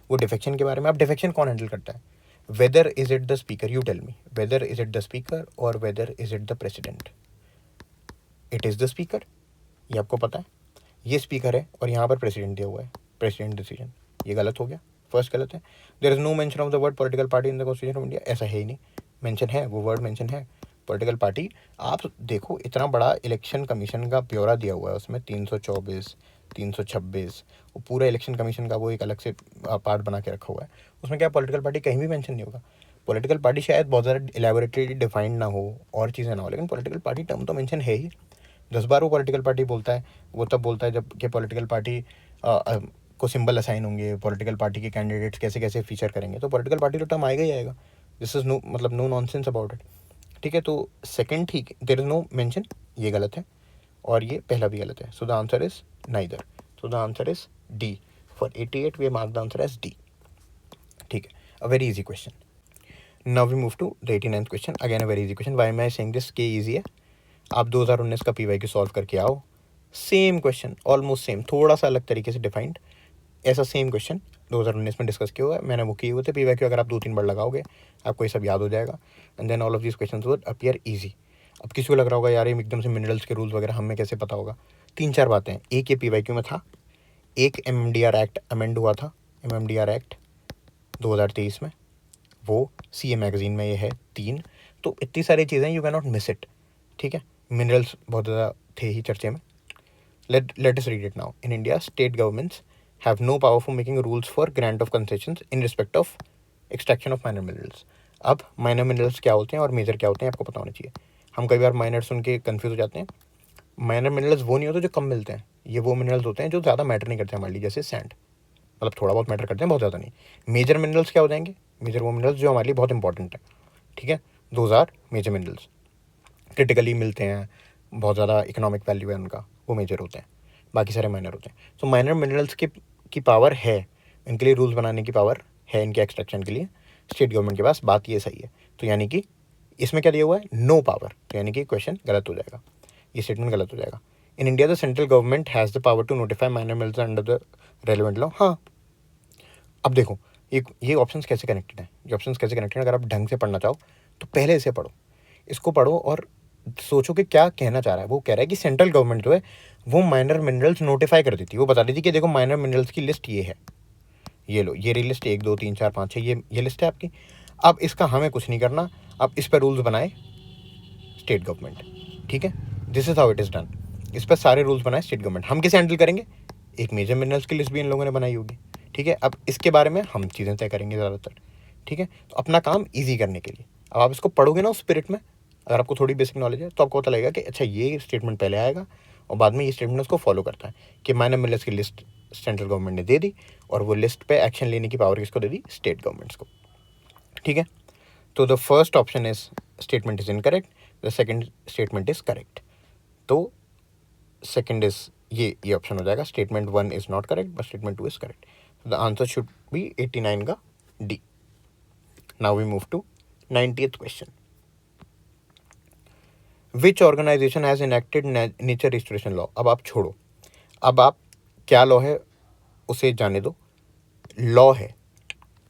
वो डिफेक्शन के बारे में, अब डिफेक्शन कौन हैंडल करता है? Whether is it the speaker, you tell me, whether is it the speaker और whether is it the president? It is the speaker, ये आपको पता है। ये स्पीकर है और यहाँ पर प्रेसिडेंट दिया हुआ है, प्रेसिडेंट डिसीजन, ये गलत हो गया, फर्स्ट गलत है। There is no mention of the word political party in the constitution of India, ऐसा है ही नहीं। मेंशन है, वो वर्ड मेंशन है पॉलिटिकल पार्टी। आप देखो, इतना बड़ा इलेक्शन कमीशन का ब्यौरा दिया हुआ है उसमें, 324, 326, वो पूरा इलेक्शन कमीशन का वो एक अलग से पार्ट बना के रखा हुआ है, उसमें क्या पॉलिटिकल पार्टी कहीं भी मेंशन नहीं होगा। पॉलिटिकल पार्टी शायद बहुत ज़्यादा एलेबोरेटली डिफाइंड ना हो और चीज़ें ना हो, लेकिन पॉलिटिकल पार्टी टर्म तो मेंशन है ही। 10 बार वो पॉलिटिकल पार्टी बोलता है, वो तब बोलता है जब कि पॉलिटिकल पार्टी को सिंबल असाइन होंगे, पॉलिटिकल पार्टी के कैंडिडेट्स कैसे कैसे फीचर करेंगे, तो पॉलिटिकल पार्टी तो टर्म आएगा ही आएगा। दिस इज़ नो, मतलब नो नॉनसेंस अबाउट इट। ठीक है, तो सेकंड ठीक, देयर इज़ नो मेंशन, ये गलत है, और ये पहला भी गलत है। So the answer is neither. So the answer is D. For 88 we mark the answer as D. ठीक है, a very easy question. Now we move to the 89th question. Again a very easy question. Why मैं saying this के easy है? आप 2019 का PY Q solve करके आओ, same question, almost same, थोड़ा सा अलग तरीके से डिफाइंड, ऐसा सेम क्वेश्चन 2019 में डिस्कस किया हुआ है, मैंने वो किए हुए थे पीवाई क्यू। अगर आप 2-3 बार लगाओगे आपको ये सब याद हो जाएगा, and then all of this questions would appear easy. अब किसी को लग रहा होगा यार ये एकदम से मिनरल्स के रूल्स वगैरह हमें कैसे पता होगा? 3-4 बातें हैं। एक, ये पीवाई क्यू में था, एक MMDR एक्ट अमेंड हुआ था, MMDR एक्ट 2023 में, वो CA मैगजीन में ये है। 3, तो इतनी सारी चीज़ें, you can not miss it. ठीक है, मिनरल्स बहुत ज़्यादा थे ही चर्चे में। Let us read it now. In India, state governments have no power for making rules for grant of concessions in respect of extraction of minor minerals. अब minor minerals क्या होते हैं और मेजर क्या होते हैं आपको पता होना चाहिए। हम कई बार माइनर सुन के कन्फ्यूज हो जाते हैं। माइनर मिनरल्स वो नहीं होते जो कम मिलते हैं, ये वो मिनरल्स होते हैं जो ज़्यादा मैटर नहीं करते हमारे लिए, जैसे सैंड, मतलब थोड़ा बहुत मैटर करते हैं, बहुत ज़्यादा नहीं। मेजर मिनरल्स क्या हो जाएंगे? मेजर वो मिनरल्स जो हमारे लिए बहुत इंपॉर्टेंट है। ठीक है, those are major minerals, critically मिलते हैं, बहुत ज़्यादा इकोनॉमिक वैल्यू है उनका, वो मेजर होते हैं। बाकी सारे माइनर होते हैं। तो माइनर मिनरल्स की पावर है, इनके लिए रूल्स बनाने की पावर है, इनके एक्सट्रैक्शन के लिए स्टेट गवर्नमेंट के पास। बात ये सही है, तो यानी कि इसमें क्या दिया हुआ है? नो पावर, तो यानी कि क्वेश्चन गलत हो जाएगा, ये स्टेटमेंट गलत हो जाएगा। In India the central government has the power to notify minor minerals under the relevant law. हाँ, अब देखो ये ऑप्शंस कैसे कनेक्टेड है, ये ऑप्शंस कैसे कनेक्टेड है। अगर आप ढंग से पढ़ना चाहो तो पहले इसे पढ़ो, इसको पढ़ो और सोचो कि क्या कहना चाह रहा है। वो कह रहा है कि सेंट्रल गवर्नमेंट जो है वो माइनर मिनरल्स नोटिफाई कर देती है, वो बता देती कि देखो माइनर मिनरल्स की लिस्ट ये है, ये लो, ये रही लिस्ट 1 2 3 4 5 6, ये लिस्ट है आपकी। अब इसका हमें कुछ नहीं करना, अब इस पर रूल्स बनाए स्टेट गवर्नमेंट। ठीक है, this is how it is done. इस पर सारे रूल्स बनाए स्टेट गवर्नमेंट। हम कैसे हैंडल करेंगे? एक मेजर मिनरल्स की लिस्ट भी इन लोगों ने बनाई होगी। ठीक है, अब इसके बारे में हम चीज़ें तय करेंगे ज़्यादातर। ठीक है, तो अपना काम ईजी करने के लिए अब आप इसको पढ़ोगे ना उस स्पिरिट में, अगर आपको थोड़ी बेसिक नॉलेज है तो आपको पता लगेगा कि अच्छा ये स्टेटमेंट पहले आएगा और बाद में ये स्टेटमेंट उसको फॉलो करता है कि माइनर मिनरल्स की लिस्ट सेंट्रल गवर्नमेंट ने दे दी और वो लिस्ट पे एक्शन लेने की पावर किसको दे दी? स्टेट गवर्नमेंट्स को। ठीक है, तो the first option is statement is incorrect, the second statement is correct. तो सेकंड इज ये ऑप्शन हो जाएगा, statement 1 is not correct but statement 2 is correct. The answer should be 89 का D. Now we move to 90th question. Which organization has enacted nature restoration law? अब आप छोड़ो, अब आप क्या लॉ है उसे जाने दो, लॉ है।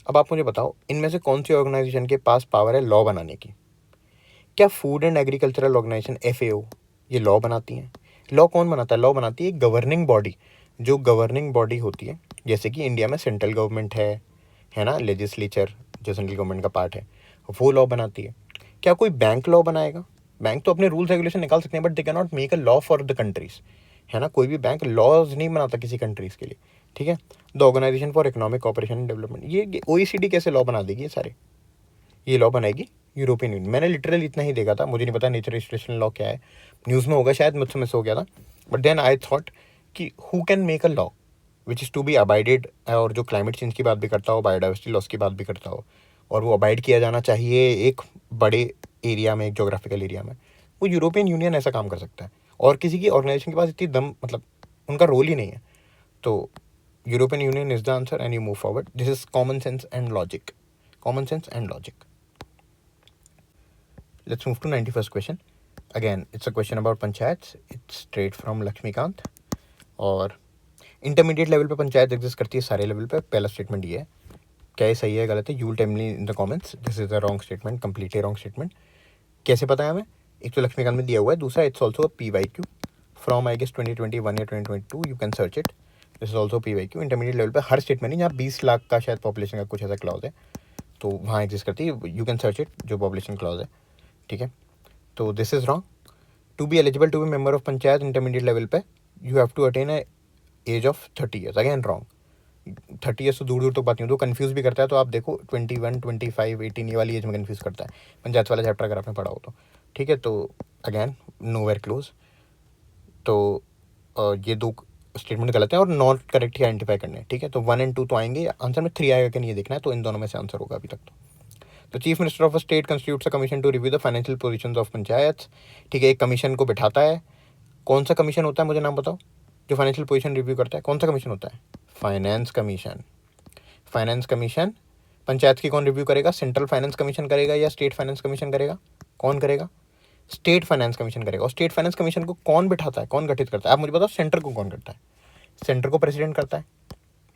अब आप मुझे बताओ इनमें से कौन सी ऑर्गेनाइजेशन के पास पावर है लॉ बनाने की? क्या food and agricultural organization FAO ये लॉ बनाती हैं? लॉ कौन बनाता है? लॉ बनाती है गवर्निंग बॉडी, जो गवर्निंग बॉडी होती है, जैसे कि इंडिया में सेंट्रल गवर्नमेंट है ना, लेजिस्लेचर जो सेंट्रल गवर्नमेंट का पार्ट है, वो लॉ बनाती है। क्या कोई बैंक लॉ बनाएगा? बैंक तो अपने रूल्स रेगुलेशन निकाल सकते हैं but they can not make a law for the countries, है ना। कोई भी बैंक लॉज नहीं बनाता किसी कंट्रीज के लिए। ठीक है, the organization for economic cooperation and development, ये OECD कैसे लॉ बना देगी? ये सारे ये लॉ बनाएगी यूरोपियन यूनियन। मैंने लिटरली इतना ही देखा था, मुझे नहीं पता नेचर रजिस्ट्रेशन लॉ क्या है, न्यूज़ में होगा शायद, मुझसे मिस हो गया था। बट देन आई थॉट कि who can make a law which is to be abided, और जो क्लाइमेट चेंज की बात भी करता हो, बायोडाइवर्सिटी लॉस की बात भी करता हो, और वो अबाइड किया जाना चाहिए एक बड़े एरिया में, एक जोग्राफिकल एरिया में, वो यूरोपियन यूनियन ऐसा काम कर सकता है। और किसी की ऑर्गेनाइजेशन के पास इतनी दम, मतलब उनका रोल ही नहीं है। तो European union is the answer and you move forward. This is common sense and logic, common sense and logic. Let's move to 91st question. Again, it's a question about panchayats. It's straight from Lakshmikant. और intermediate level पे panchayat exist करती है सारे level पे। पहला statement ये है, क्या ये सही है गलत है? You will tell me in the comments this is a wrong statement, completely wrong statement. कैसे पता है हमें? एक तो लक्ष्मीकांत में दिया हुआ है, दूसरा it's also a PYQ from I guess 2021 या 2022, you can search it. This is also PYQ। Intermediate level पे हर स्टेट में नहीं, जहाँ 20 लाख का शायद पॉपुलेशन का कुछ ऐसा क्लॉज है, तो वहाँ एग्जिस्ट करती है, यू कैन सर्च इट, जो पॉपुलेशन क्लॉज है। ठीक है, तो this is wrong. To be eligible to be member of panchayat intermediate level पे you have to attain a age of 30 years, again wrong. 30 years तो दूर दूर तक बात नहीं हो, तो कन्फ्यूज़ भी करता है। तो आप देखो 21, 25, 18 ये वाली एज में कन्फ्यूज़ करता है, पंचायत वाला चैप्टर अगर आपने पढ़ा हो तो। ठीक है, तो अगैन नो वेयर क्लोज। तो ये दो स्टेटमेंट गलत है और नॉट करेक्ट ही आइडेंटिफाई करने हैं। ठीक है, तो 1 और 2 तो आएंगे, आंसर में 3 आएगा कि नहीं ये देखना है, तो इन दोनों में से आंसर होगा अभी तक तो chief minister of a state constitutes a commission to review the financial positions of panchayat. ठीक है, एक कमीशन को बिठाता है। कौन सा कमीशन होता है, मुझे नाम बताओ, जो फाइनेंशियल पोजीशन रिव्यू करता है? कौन सा कमीशन होता है? Finance commission. Finance commission panchayat की कौन रिव्यू करेगा? सेंट्रल फाइनेंस कमीशन करेगा या स्टेट फाइनेंस कमीशन करेगा? कौन करेगा? स्टेट फाइनेंस कमीशन करेगा। और स्टेट फाइनेंस कमीशन को कौन बिठाता है, कौन गठित करता है? आप मुझे बताओ, सेंटर को कौन करता है? सेंटर को प्रेसिडेंट करता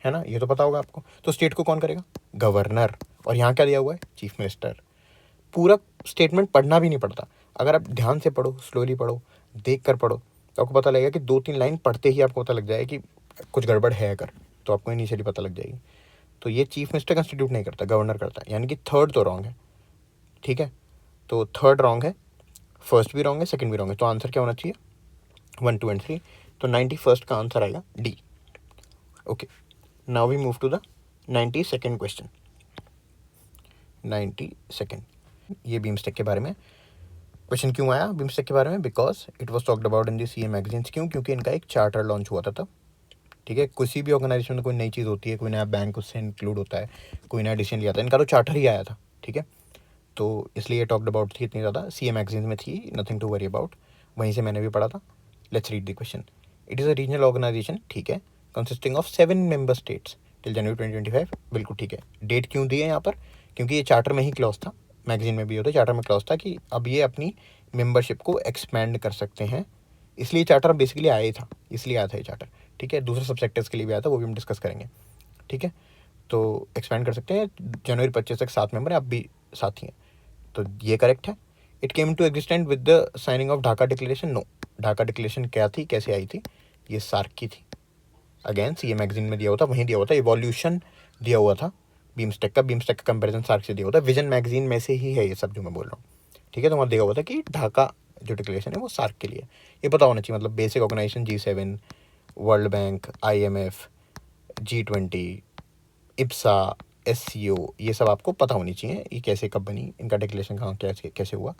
है ना, ये तो पता होगा आपको। तो स्टेट को कौन करेगा? गवर्नर। और यहाँ क्या दिया हुआ है? Chief minister. पूरा स्टेटमेंट पढ़ना भी नहीं पड़ता, अगर आप ध्यान से पढ़ो, स्लोली पढ़ो, देख कर पढ़ो, तो आपको पता लगेगा कि 2-3 लाइन पढ़ते ही आपको पता लग जाए कि कुछ गड़बड़ है अगर, तो आपको इनिशियली पता लग जाएगी। तो ये चीफ मिनिस्टर कंस्टिट्यूट नहीं करता, गवर्नर करता है, यानी कि थर्ड तो रॉन्ग है। ठीक है, तो थर्ड रॉन्ग है, फर्स्ट भी रॉन्ग है, सेकंड भी रॉन्ग है, तो आंसर क्या होना चाहिए? 1, 2 एंड 3। तो 91st का आंसर आएगा D. Okay, now we move to the 92nd question. 92nd, ये बीमस्टेक के बारे में क्वेश्चन क्यों आया बीमस्टेक के बारे में? Because it was talked about in the CA magazines. क्यों? क्योंकि इनका एक चार्टर लॉन्च हुआ था तब। ठीक है, किसी भी ऑर्गेनाइजेशन में कोई नई चीज़ होती है, कोई नया बैंक उससे इंक्लूड होता है, कोई नया डिसीजन लिया था, इनका तो चार्टर ही आया था। ठीक है, तो इसलिए टॉक्ड अबाउट थी इतनी ज़्यादा, सीए मैगजीन में थी, नथिंग टू वरी अबाउट, वहीं से मैंने भी पढ़ा था। Let's read the question. It is a regional organisation, ठीक है, consisting of 7 member states till January 2025। बिल्कुल ठीक है। डेट क्यों दी है यहाँ पर? क्योंकि ये चार्टर में ही क्लॉज था, मैगजीन में भी होता है, चार्टर में क्लॉज था कि अब ये अपनी मेंबरशिप को एक्सपैंड कर सकते हैं, इसलिए चार्टर बेसिकली आया ही था, इसलिए आया था ये चार्टर। ठीक है, दूसरे सब सेक्टर्स के लिए भी आया था, वो भी हम डिस्कस करेंगे। ठीक है, तो एक्सपैंड कर सकते हैं, जनवरी 25 तक 7 मेंबर हैं, आप भी साथ ही हैं, तो ये करेक्ट है। It came to existent with the signing of Dhaka declaration. No, Dhaka declaration क्या थी, कैसे आई थी? ये सार्क की थी। अगेन सीए मैगजीन में दिया हुआ था, वहीं दिया हुआ था, इवोल्यूशन दिया हुआ था बीमस्टेक का कंपैरिजन सार्क से दिया हुआ था, विजन मैगजीन में से ही है ये सब जो मैं बोल रहा हूँ। ठीक है, तो वहाँ दिया हुआ था कि ढाका जो डिक्लेरेशन है वो सार्क के लिए, ये पता होना चाहिए। मतलब basic organization G7, world bank, IMF, G20, IBSA, SCO, ये सब आपको पता होनी चाहिए, ये कैसे कब बनी, इनका डिक्लेरेशन कहाँ कैसे कैसे हुआ।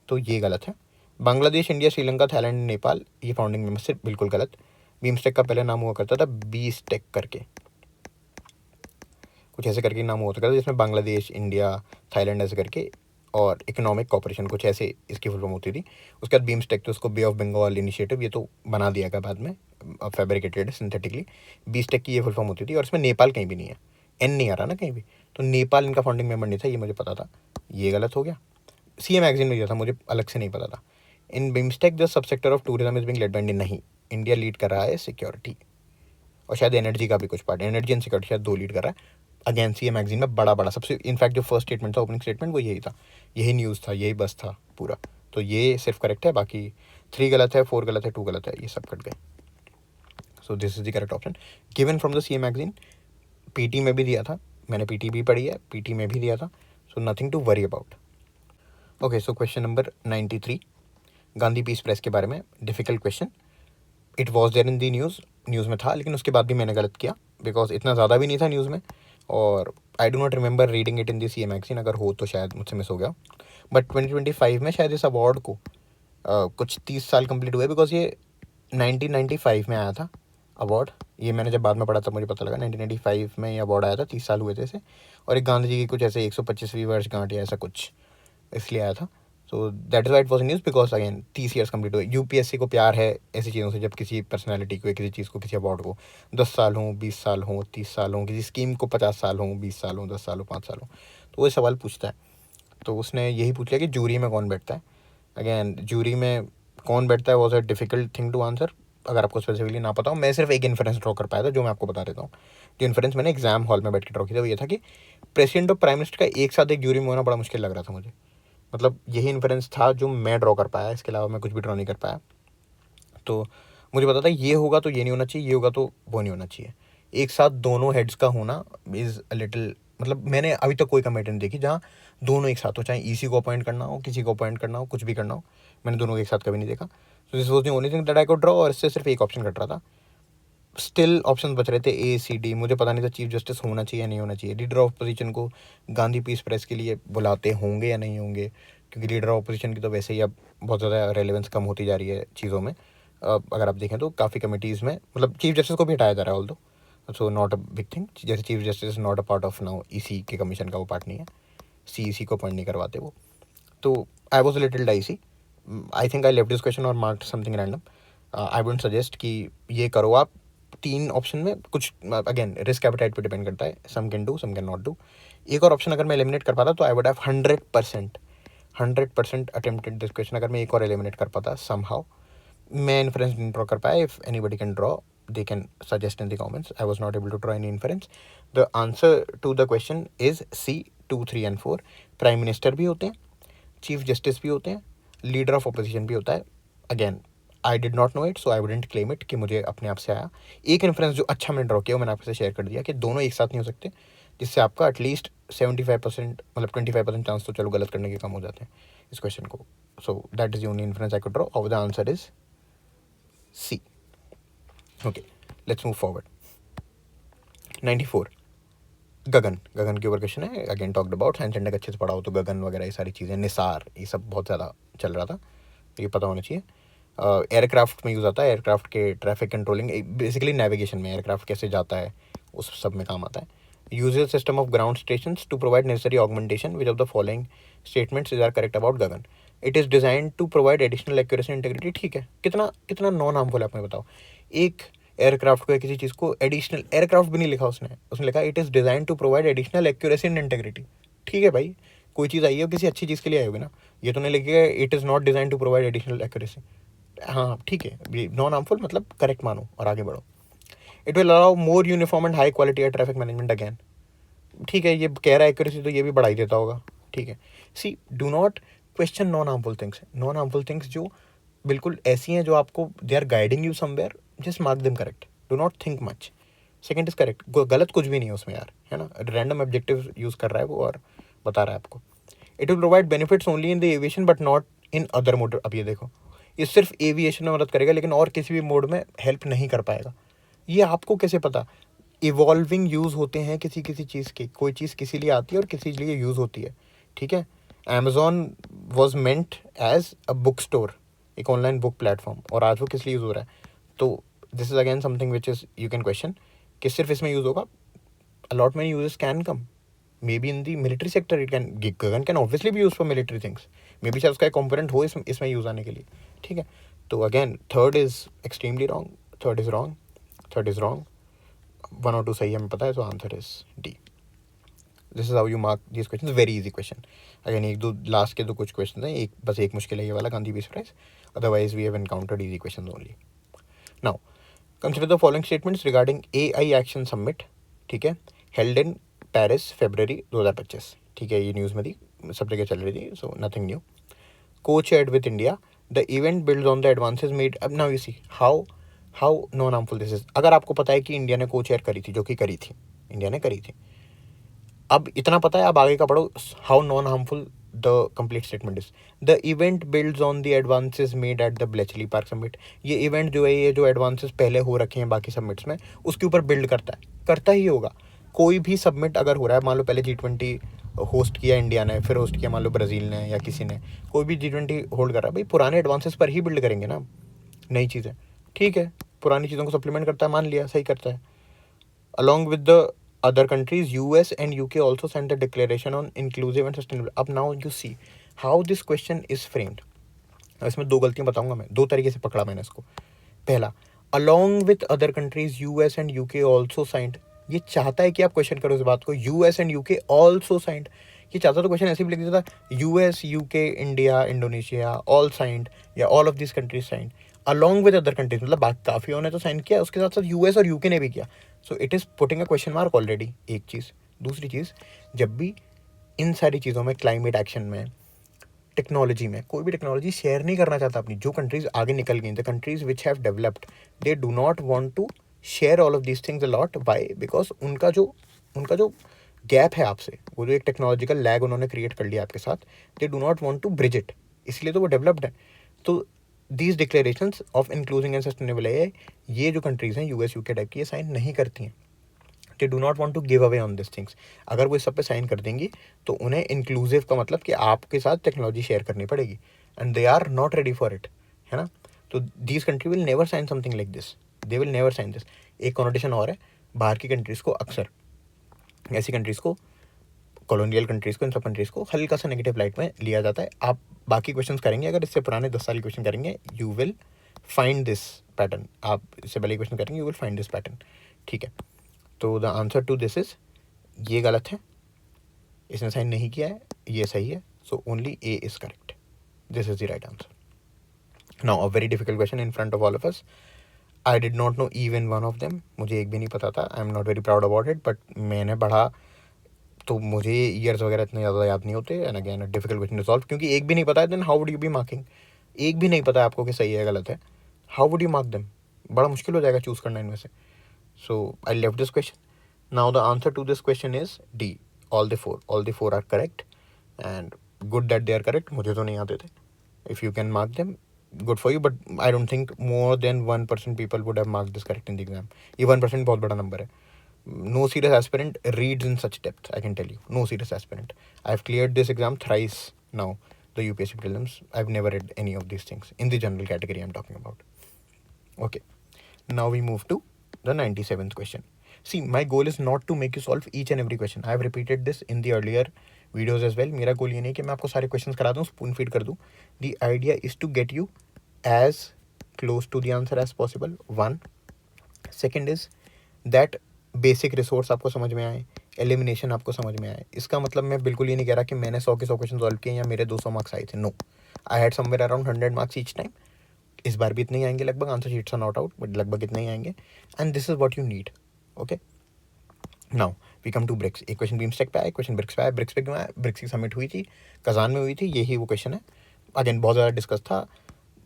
तो ये गलत है। बांग्लादेश, इंडिया, श्रीलंका, थाईलैंड, नेपाल, ये फाउंडिंग मेंबर्स से बिल्कुल गलत। बीमस्टेक का पहले नाम हुआ करता था बीस्टेक करके, कुछ ऐसे करके नाम हुआ करता था, जिसमें बांग्लादेश, इंडिया, थाईलैंड ऐसे करके और इकोनॉमिक कॉपरेशन कुछ ऐसे इसकी फुल फॉर्म होती थी। उसके बाद बीमस्टेक, तो उसको बे ऑफ बंगाल इनिशिएटिव, ये तो बना दिया गया बाद में, फैब्रिकेटेड सिंथेटिकली। बीस्टेक की ये फुल फॉर्म होती थी, और इसमें नेपाल कहीं भी नहीं है, एन नहीं आ रहा ना कहीं भी, तो नेपाल इनका फाउंडिंग मेंबर नहीं था, ये मुझे पता था, ये गलत हो गया। सीए मैगजीन में दिया था, मुझे अलग से नहीं पता था। In BIMSTEC the sub sector of tourism is being led by India. नहीं, इंडिया लीड कर रहा है सिक्योरिटी और शायद एनर्जी का भी कुछ पार्ट, एनर्जी एंड सिक्योरिटी शायद 2 लीड कर रहा है। अगेन सीए मैगजीन में बड़ा बड़ा सबसे, इनफैक्ट जो फर्स्ट स्टेटमेंट था, ओपनिंग स्टेटमेंट, वो यही था, यही न्यूज़ था, यही बस था पूरा। तो ये सिर्फ करेक्ट है, बाकी 3 गलत है, 4 गलत है, 2 गलत है, ये सब कट गए। सो this is the correct option given from the CA magazine. PT में भी दिया था, मैंने पीटी भी पढ़ी है, पीटी में भी दिया था, so nothing to worry about. Okay, so question number 93, Gandhi peace press के बारे में, difficult question. It was there in the news में था, लेकिन उसके बाद भी मैंने गलत किया, बिकॉज इतना ज़्यादा भी नहीं था न्यूज़ में, और आई do not remember reading it in the CA magazine, अगर हो तो शायद मुझसे मिस हो गया। बट 2025 में शायद इस अवार्ड को कुछ 30 साल कंप्लीट हुए, बिकॉज ये 1995 में आया था अवार्ड, ये मैंने जब बाद में पढ़ा तब मुझे पता लगा 1995 में ये अवार्ड आया था, 30 साल हुए थे इसे, और एक गांधी जी की कुछ ऐसे 125वीं वर्षगांठ या ऐसा कुछ, इसलिए आया था। So that is why it was news, because again 30 years complete हुए। यूपीएससी को प्यार है ऐसी चीज़ों से, जब किसी पर्सनैलिटी को, किसी चीज़ को, किसी अवार्ड को 10 साल हों, 20 साल हों, 30 साल हों, किसी स्कीम को 50 साल हों, 20 साल हों, 10 साल हो, 5 साल हों, तो वो सवाल पूछता है। तो उसने यही पूछ लिया कि जूरी में कौन बैठता है। अगेन जूरी में कौन बैठता है was a difficult thing to answer, अगर आपको स्पेसिफिकली ना पता हो। मैं सिर्फ एक इन्फ्रेंस ड्रॉ कर पाया था, जो मैं आपको बता देता हूँ। जो इन्फ्रेंस मैंने एग्जाम हॉल में बैठ के ड्रॉ किया था, वो ये था कि प्रेसिडेंट और प्राइम मिनिस्टर का एक साथ एक जूरी में होना बड़ा मुश्किल लग रहा था मुझे। मतलब यही इन्फ्रेंस था जो मैं ड्रॉ कर पाया, इसके अलावा मैं कुछ भी ड्रॉ नहीं कर पाया। तो मुझे पता था ये होगा तो ये नहीं होना चाहिए, ये होगा तो वो नहीं होना चाहिए। एक साथ दोनों हेड्स का होना इज़ अ लिटिल, मतलब मैंने अभी तक कोई कमेटी नहीं देखी जहाँ दोनों एक साथ हो, चाहे ईसी को अपॉइंट करना हो, किसी को अपॉइंट करना हो, कुछ भी करना हो, मैंने दोनों को एक साथ कभी नहीं देखा। So this was the only thing that I could draw, और इससे सिर्फ एक ऑप्शन कट रहा था, स्टिल ऑप्शन बच रहे थे ए सी डी, मुझे पता नहीं था चीफ जस्टिस होना चाहिए या नहीं होना चाहिए। लीडर ऑफ अपोजिशन को गांधी पीस प्रेस के लिए बुलाते होंगे या नहीं होंगे, क्योंकि लीडर ऑफ अपोजिशन की तो वैसे ही अब बहुत ज़्यादा रेलेवेंस कम होती जा रही है चीज़ों में। अगर आप देखें तो काफ़ी कमिटीज़ में मतलब चीफ जस्टिस को भी हटाया जा रहा है, although so not a big thing. जैसे chief justice not a part of now EC के कमीशन का वो पार्ट नहीं है, सी को अपॉइंट नहीं करवाते वो। तो I was little dicey, I think I left this question और marked something random. I would suggest कि ये करो आप। तीन ऑप्शन में कुछ अगेन रिस्क एपेटाइट पे डिपेंड करता है, some can do some can not do. एक और ऑप्शन अगर मैं एलिमिनेट कर पाता तो I would have 100% attempted this question. अगर मैं एक और एलिमिनेट कर पाता सम हाउ, मैं इन्फ्रेंस नहीं ड्रॉ कर पाया। If anybody can draw they can suggest in the comments. I was not able to draw any inference. The answer to the question is C, 2, 3 and 4. Prime minister भी होते हैं, chief justice भी होते हैं, leader of opposition भी होता है। Again I did not know it, so I wouldn't claim it कि मुझे अपने आप से आया। एक इन्फ्रेंस जो अच्छा मैंने ड्रॉ किया वो मैंने आपसे शेयर कर दिया कि दोनों एक साथ नहीं हो सकते, जिससे आपका एटलीस्ट 75% मतलब 25% चांस तो चलो गलत करने के कम हो जाते हैं इस क्वेश्चन को। So that is the only inference I could draw और the answer is C. Okay, let's move forward. 94 Gagan के ऊपर क्वेश्चन है। Again talked about science and अच्छे से पढ़ा हो तो गगन वगैरह ये सारी चीज़ें, निसार, ये सब बहुत ज़्यादा चल रहा था, ये पता होना चाहिए। एयरक्राफ्ट में यूज़ आता है, एयरक्राफ्ट के ट्रैफिक कंट्रोलिंग, बेसिकली नेविगेशन में एयरक्राफ्ट कैसे जाता है उस सब में काम आता है। Usual system of ground station to provide necessary augmentation which of the following statements is are correct about Gagan. It is design to provide additional accuracy integrity. ठीक है, कितना कितना नॉन हार्मफुल है, आप मुझे बताओ। एक एयरक्राफ्ट को या किसी चीज़ को एडिशनल, एयरक्राफ्ट भी नहीं लिखा उसने लिखा it is design to provide additional accuracy and integrity. ठीक है भाई, कोई चीज़ आई है किसी अच्छी चीज़ के लिए आई होगी ना, ये तो नहीं लिखेगा it is not design to provide additional accuracy. हाँ ठीक है, ये नॉन हार्मफुल मतलब करेक्ट मानो और आगे बढ़ो। It will allow more uniform and high quality air traffic management. Again ठीक है, ये कह रहा है एक्यूरेसी तो ये भी बढ़ाई देता होगा। ठीक है, see do not question non harmful things. Non harmful things जो बिल्कुल ऐसी हैं जो आपको they are guiding you somewhere, just mark them correct, do not think much. Second is correct, गलत कुछ भी नहीं है उसमें यार, है ना। रैंडम ऑब्जेक्टिव यूज़ कर रहा है वो और बता रहा है आपको। It will provide benefits only in the aviation but not in other mode. अब ये देखो, ये सिर्फ एविएशन में मदद करेगा लेकिन और किसी भी मोड में हेल्प नहीं कर पाएगा। ये आपको कैसे पता? इवॉल्विंग यूज़ होते हैं किसी किसी चीज़ के, कोई चीज़ किसी लिए आती है और किसी लिए यूज़ होती है। ठीक है, Amazon was meant as a book store, एक ऑनलाइन बुक प्लेटफॉर्म, और आज वो किस लिए यूज़ हो रहा है? तो this is again something which is you can question कि सिर्फ इसमें यूज़ होगा। A lot many uses can come, maybe in the military sector it can, Gagan can obviously भी use for military things, maybe शायद उसका एक component हो इसमें यूज़ आने के लिए। ठीक है, तो again third is extremely wrong, third is wrong, third is wrong, 1 और 2 सही हमें पता है, तो answer is D. This is how you mark this question, very easy question. Again एक दो लास्ट के दो कुछ क्वेश्चन हैं, बस एक मुश्किल है ये वाला Gandhi peace prize, otherwise we have encountered easy question only. Now consider the following statements regarding AI action summit. ठीक है, हेल्ड इन पेरिस February 2025। ठीक है, ये न्यूज़ में थी, सब जगह चल रही थी, so nothing new. co-chaired with India. The event builds on the advances made. अब now you see how non harmful this is. अगर आपको पता है कि इंडिया ने co-chair करी थी, जो कि करी थी, इंडिया ने करी थी, अब इतना पता है, अब आगे का पढ़ो, how non harmful the complete statement is. The event builds on the advances made at the Bletchley park summit. ये इवेंट जो है, ये जो एडवांसेस पहले हो रखे हैं बाकी समिट्स में, उसके ऊपर बिल्ड करता ही होगा। कोई भी सबमिट अगर हो रहा है, मान लो पहले G20 होस्ट किया इंडिया ने, फिर होस्ट किया मान लो ब्राज़ील ने या किसी ने, कोई भी G20 होल्ड कर रहा है, भाई पुराने एडवांसेस पर ही बिल्ड करेंगे ना नई चीज़ें। ठीक है, पुरानी चीज़ों को सप्लीमेंट करता है, मान लिया, सही करता है। Along with the other countries, US and UK also signed the declaration on inclusive and sustainable. अब now you see how this question is framed. इसमें दो गलतियां बताऊंगा मैं, दो तरीके से पकड़ा मैंने इसको। पहला, along with other countries, US and UK also signed. ये चाहता है कि आप क्वेश्चन करो इस बात को, US and UK also signed. ये चाहता तो क्वेश्चन ऐसे भी लिख देता, US, UK, India, Indonesia all signed या all of these countries signed. Along with other countries मतलब बाकी काफ़ी ने तो साइन किया, उसके साथ साथ US और UK ने भी किया। सो it is putting a question mark already, एक चीज़। दूसरी चीज़, जब भी इन सारी चीज़ों में, क्लाइमेट एक्शन में, टेक्नोलॉजी में, कोई भी टेक्नोलॉजी शेयर नहीं करना चाहता अपनी, जो कंट्रीज आगे निकल गई, the countries which have developed, they do not want to share all of these things a lot. Why? Because उनका जो गैप है आपसे, वो जो एक टेक्नोलॉजिकल लैग उन्होंने क्रिएट कर लिया आपके साथ, they do not want to bridge it, इसलिए तो वो डेवलप्ड है। तो these declarations of including and sustainable AI, ये जो कंट्रीज़ हैं यूएस यूके टाइप की, ये साइन नहीं करती हैं. They do not want to give away on this things. अगर वो इस सब पे साइन कर देंगी तो उन्हें इंक्लूसिव का मतलब कि आपके साथ टेक्नोलॉजी शेयर करनी पड़ेगी, and they are not ready for it, है ना. तो these country will never sign something like this, they will never sign this. एक कॉनोटेशन और है, बाहर की कंट्रीज़ को अक्सर, ऐसी कंट्रीज़ को, कॉलोनियल कंट्रीज़ को, इन सब कंट्रीज़ को हल्का सा नेगेटिव लाइट में लिया जाता है. आप बाकी क्वेश्चंस करेंगे, अगर इससे पुराने 10 साल के क्वेश्चन करेंगे, you will find this pattern. आप इससे पहले क्वेश्चन करेंगे, you will find this pattern. ठीक है. तो the answer to this is, ये गलत है, इसने साइन नहीं किया है, ये सही है. So only A is correct. This is the right answer. Now a very difficult question in front of all of us. I did not know even one of them. मुझे एक भी नहीं पता था. आई am not very proud about it, but मैंने पढ़ा तो मुझे ईयर्स वगैरह इतने ज़्यादा याद नहीं होते. And again a difficult question to solve, क्योंकि एक भी नहीं पता है, then how would you be marking. एक भी नहीं पता है आपको कि सही है गलत है, how would you mark them. बड़ा मुश्किल हो जाएगा चूज़ करना इनमें से. So I left this question. Now the answer to this question is D. All the four are correct, and good that they are correct. मुझे तो नहीं आते थे. If you can mark them, good for you, but I don't think more than 1% people would have marked this correct in the exam. ये 1% बहुत बड़ा number है. No serious aspirant reads in such depth, I can tell you. No serious aspirant. I've cleared this exam thrice now, the UPSC prelims. I've never read any of these things in the general category I'm talking about. Okay, now we move to the 97th question. See, my goal is not to make you solve each and every question. I have repeated this in the earlier videos as well. मेरा गोल ये नहीं कि मैं आपको सारे questions करा दूँ, spoon feed कर दूँ. The idea is to get you as close to the answer as possible. One. Second is that basic resource आपको समझ में आए, एलिमिनेशन आपको समझ में आए. इसका मतलब मैं बिल्कुल ये नहीं कह रहा कि मैंने 100 के 100 क्वेश्चन सॉल्व किए या मेरे 200 मार्क्स आए थे. No, I had somewhere around 100 marks each time. इस बार भी इतने ही आएंगे लगभग. Answer sheets are not out, but लगभग इतने ही आएंगे. And this is what you need. Okay, now we come to BRICS. एक क्वेश्चन बीमस्टेक पे आया, एक क्वेश्चन ब्रिक्स पे आया. ब्रिक्स पे क्यों आया? ब्रिक्स की समिट हुई थी, कजान में हुई थी, यही वो क्वेश्चन है. अगेन बहुत ज़्यादा डिस्कस था.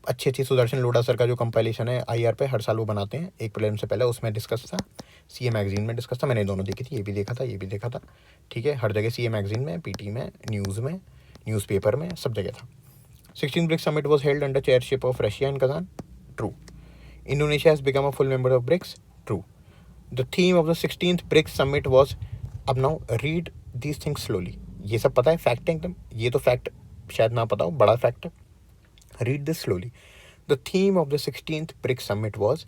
अच्छी सुदर्शन लोढ़ा सर का जो कंपाइलेशन है IR पे, हर साल वो बनाते हैं एक प्रीलिम से पहले, उसमें डिस्कस था. CA मैगजीन में डिस्कस था. मैंने दोनों देखी थी, ये भी देखा था, ये भी देखा था. ठीक है, हर जगह CA मैगजीन में, PT में, न्यूज़ में, न्यूज़पेपर में, सब जगह था. 16th BRICS summit was held under chairship of Russia and Kazan. True. Indonesia has become a full member of BRICS. True. The theme of the 16th BRICS summit was. अब now read these things slowly. ये सब पता है, fact है एकदम. ये तो fact शायद ना पता हो, बड़ा फैक्ट है. Read this slowly. The theme of the 16th BRICS Summit was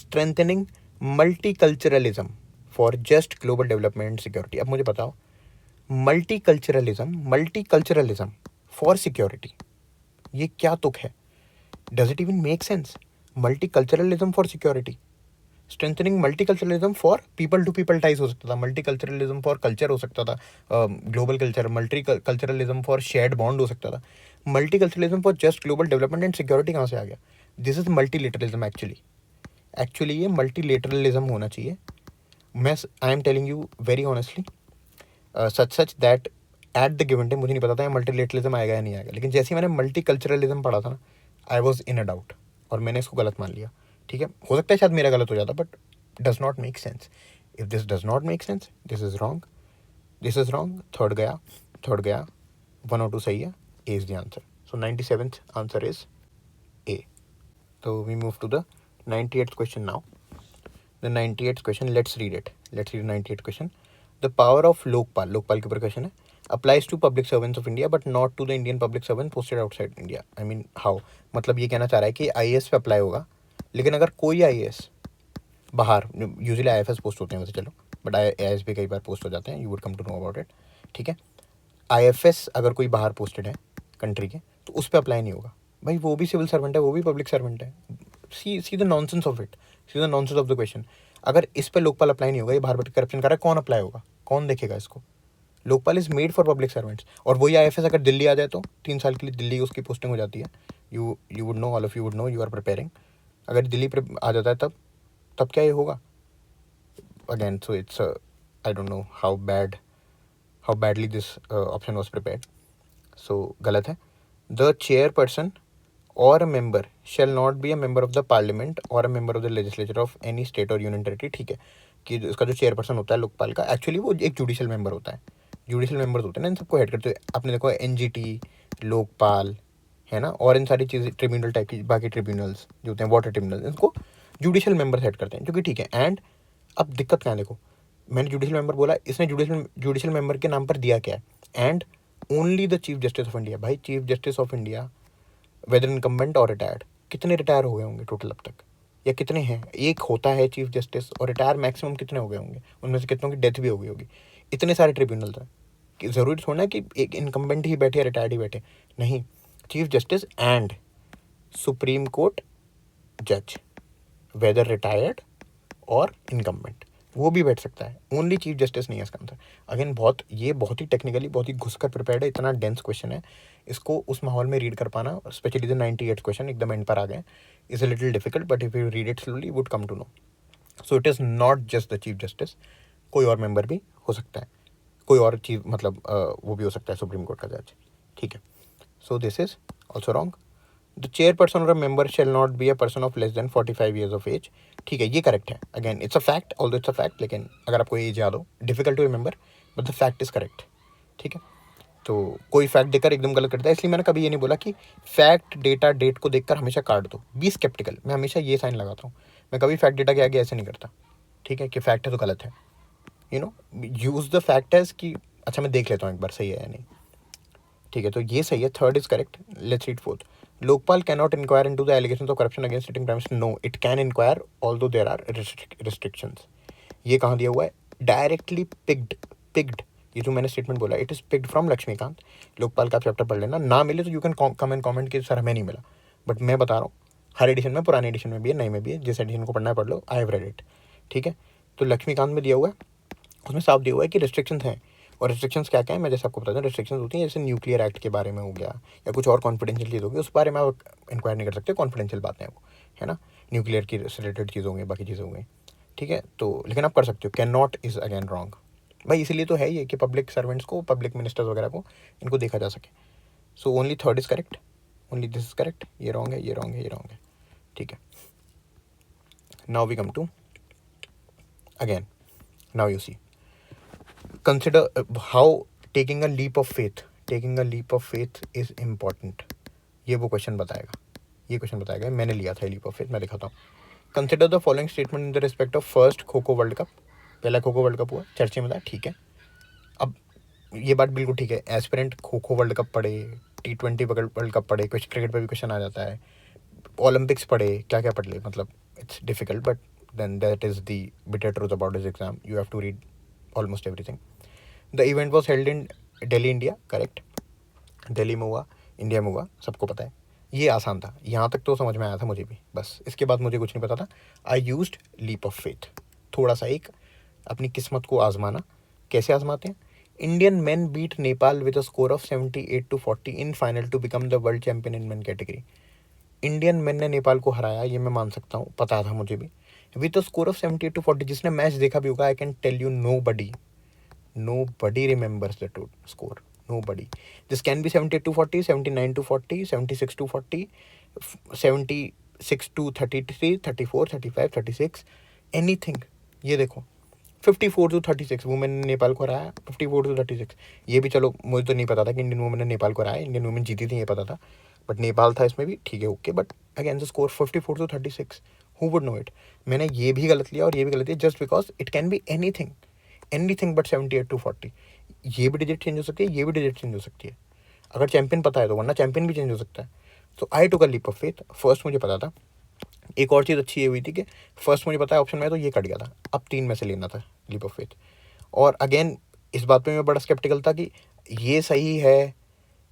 strengthening multiculturalism for just global development and security. अब मुझे बताओ, multiculturalism for security, ये क्या तुक है? Does it even make sense? Multiculturalism for security. Strengthening multiculturalism for people to people ties हो सकता था, मल्टीकल्चरलिज्म फॉर कल्चर हो सकता था, global culture. Multiculturalism for shared bond हो सकता था. Multiculturalism for just global development and security कहाँ से आ गया? This is multilateralism. एक्चुअली ये मल्टीलेटरलिज्म होना चाहिए. मैं I am telling you very honestly, such that at the given time मुझे नहीं पता था मल्टीलेटरलिज्म आएगा या नहीं आएगा. लेकिन जैसे ही मैंने मल्टीकल्चरलिज्म पढ़ा था ना, I was in a doubt, और मैंने इसको गलत मान लिया. ठीक है, हो सकता है शायद मेरा गलत हो जाता, but does not make sense. If this does not make sense, this is wrong, this is wrong. Third गया, 1 और 2 सही है. A is the answer. So 97th answer is A. तो we move to the 98th question now. The 98th question, let's read it. 98th question. The power of Lokpal के ऊपर question है. Applies to public servants of India but not to the Indian public servant posted outside India. I mean how? मतलब ये कहना चाह रहा है कि IAS पे अप्लाई होगा, लेकिन अगर कोई IAS बाहर, यूजुअली IFS पोस्ट होते हैं वैसे, चलो, बट IAS भी कई बार पोस्ट हो जाते हैं. You would come to know about it. ठीक है, IFS अगर कोई बाहर पोस्टेड है कंट्री के, तो उस पर अप्लाई नहीं होगा. भाई वो भी सिविल सर्वेंट है, वो भी पब्लिक सर्वेंट है. See the nonsense of it, see the nonsense of the question. अगर इस पर लोकपाल अप्लाई नहीं होगा, ये बाहर बैठ करप्शन कर रहा है, कौन अप्लाई होगा? कौन देखेगा इसको? Lokpal is made for public servants. और वही IFS अगर दिल्ली आ जाए तो 3 साल के लिए दिल्ली उसकी पोस्टिंग हो जाती है. You would know, all of you would know, you are preparing. अगर दिल्ली पर आ जाता है तब क्या ये होगा? Again, so it's I don't know how badly this option was prepared. So गलत है. द चेयरपर्सन और a member shall not be a member of the parliament और a member of the legislature of any state और union territory. ठीक है, कि इसका जो चेयरपर्सन होता है लोकपाल का, एक्चुअली वो एक जुडिशियल मेंबर होता है. जुडिशियल मेंबर्स होते हैं ना, इन सबको हेड करते हैं. आपने देखो NGT, लोकपाल, है ना। और इन सारी चीज़ें ट्रिब्यूनल टाइप की बाकी ट्रिब्यूनल्स जो होते हैं वाटर ट्रिब्यूनल, इनको जुडिशल मेंबर सेट करते हैं, जो कि ठीक है। एंड अब दिक्कत क्या है, देखो मैंने जुडिशल मेंबर बोला, इसने जुडिशल मेंबर के नाम पर दिया क्या है, and only the chief justice of India. भाई chief justice of India whether incumbent और रिटायर्ड, कितने रिटायर हो गए होंगे टोटल अब तक, या कितने हैं, एक होता है चीफ जस्टिस, और रिटायर मैक्सिमम कितने हो गए होंगे, उनमें से कितनों की डेथ भी हो गई होगी। इतने सारे ट्रिब्यूनल हैं कि ज़रूरी थोड़ा ना कि एक इनकम्बेंट ही बैठे या रिटायर्ड ही बैठे, नहीं, chief justice and supreme court जज वेदर रिटायर्ड और इनकम्बेंट, वो भी बैठ सकता है, ओनली चीफ जस्टिस नहीं है इसका आंसर। अगेन ये बहुत ही टेक्निकली बहुत ही घुसकर प्रिपेयर्ड है, इतना डेंस क्वेश्चन है, इसको उस माहौल में रीड कर पाना, स्पेशली द 98 क्वेश्चन एकदम एंड पर आ गए, is a little difficult, but if you read it slowly would come to know. So it is not just the chief justice, कोई और मेंबर भी हो सकता है, कोई और चीफ मतलब वो भी हो सकता है सुप्रीम कोर्ट का जज, ठीक है। So this is also wrong. The chairperson और a member shall not be a person of less than 45 years of age, ठीक है, ये करेक्ट है। Again it's a fact, although it's a fact, लेकिन अगर आपको एज याद हो, difficult to remember, but the fact is correct, ठीक है। तो कोई फैक्ट देकर एकदम गलत करता है, इसलिए मैंने कभी ये नहीं बोला कि फैक्ट डेटा डेट को देखकर हमेशा काट दो, बी स्केप्टिकल, मैं हमेशा ये साइन लगाता हूँ, मैं कभी फैक्ट डेटा के आगे ऐसे नहीं करता, ठीक है, कि फैक्ट है तो गलत है, you know, use the fact as कि अच्छा मैं देख लेता हूँ एक बार सही है या नहीं, ठीक है। तो ये सही है, third is correct. Let's read fourth. Lokpal cannot inquire into the allegations of corruption against sitting prime minister, no it can inquire although there are restrictions. ये कहाँ दिया हुआ है, डायरेक्टली पिक्ड, ये जो मैंने स्टेटमेंट बोला it is picked from Lakshmikant. Lokpal का आप चैप्टर पढ़ लेना, ना मिले तो you can come and comment कि सर हमें नहीं मिला, बट मैं बता रहा हूँ हर एडिशन में, पुराने एडिशन में भी है, नए में भी है, जिस एडिशन को पढ़ना है पढ़ लो, आई हैव रेड इट, ठीक है। तो लक्ष्मीकांत में दिया हुआ है, उसमें साफ दिया हुआ है कि रिस्ट्रिक्शंस हैं, और रिस्ट्रिक्शंस क्या क्या है मैं जैसे आपको बताता हूँ। रिस्ट्रिक्शंस होती हैं जैसे न्यूक्लियर एक्ट के बारे में हो गया, या कुछ और कॉन्फिडेंशियल चीज़ होगी, उस बारे में आप इंक्वायर नहीं कर सकते, कॉन्फिडेंशियल बातें हैं वो, है ना, न्यूक्लियर की रिलेटेड चीज़ होंगी, बाकी चीज़ें हो गई, ठीक है। तो लेकिन आप कर सकते हो, can not is again wrong भाई, इसीलिए तो है ये कि पब्लिक सर्वेंट्स को, पब्लिक मिनिस्टर्स वगैरह को, इनको देखा जा सके। So only third is correct, only this is correct, ये रॉन्ग है, ये रॉन्ग है, ये रॉन्ग है, ठीक है। Now we come to again, now you see, consider how taking a leap of faith is important। ये वो क्वेश्चन बताएगा, ये क्वेश्चन बताएगा, मैंने लिया था लीप ऑफ फेथ, मैं दिखाता हूँ। Consider the following statement in the respect of first kho kho world cup, पहला खो खो वर्ल्ड कप हुआ, चर्चे में था, ठीक है। अब ये बात बिल्कुल ठीक है, aspirant kho kho world cup पढ़े, T20 वर्ल्ड कप पढ़े, कुछ क्रिकेट पर भी क्वेश्चन आ जाता है, ओलंपिक्स पढ़े, क्या क्या पढ़ ले, मतलब it's difficult, but then that is the bitter truth about this exam, you have to read almost everything. The event was held in Delhi India, correct, Delhi में हुआ, इंडिया में हुआ, सबको पता है, ये आसान था, यहाँ तक तो समझ में आया था मुझे भी, बस इसके बाद मुझे कुछ नहीं पता था। I used leap of faith, थोड़ा सा एक अपनी किस्मत को आजमाना। कैसे आजमाते हैं, Indian man beat Nepal with a score of 78-40 in final to become the world champion in man category. Indian man ने नेपाल को हराया, ये मैं मान सकता हूँ, पता था मुझे भी, विद अ स्कोर ऑफ 78-40। जिसने मैच देखा भी होगा, I can tell you nobody remembers the score, nobody. This can be 78-40, 79-40, 76-40, 76-33, 34, 35, 36, anything। ये देखो 54-36 वुमेन ने नेपाल को हराया, 54-36। ये भी चलो मुझे तो नहीं पता था कि इंडियन वुमेन ने नेपाल को हराया, इंडियन वुमेन जीती थी ये पता था, बट नेपाल था इसमें भी, ठीक है, okay, but again the score 54-36, who would know it. मैंने ये भी गलत लिया और ये भी गलत लिया, just because it can be anything but 78-40। ये भी डिजिट चेंज हो सकती है, ये भी डिजिट चेंज हो सकती है, अगर चैंपियन पता है तो, वरना चैंपियन भी चेंज हो सकता है। So I took a leap of faith, first मुझे पता था। एक और चीज़ अच्छी ये हुई थी कि फर्स्ट मुझे पता है ऑप्शन में, तो ये कट गया था, अब 3 में से लेना था लीप ऑफ फेथ। और अगेन इस बात पे मैं बड़ा स्केप्टिकल था कि ये सही है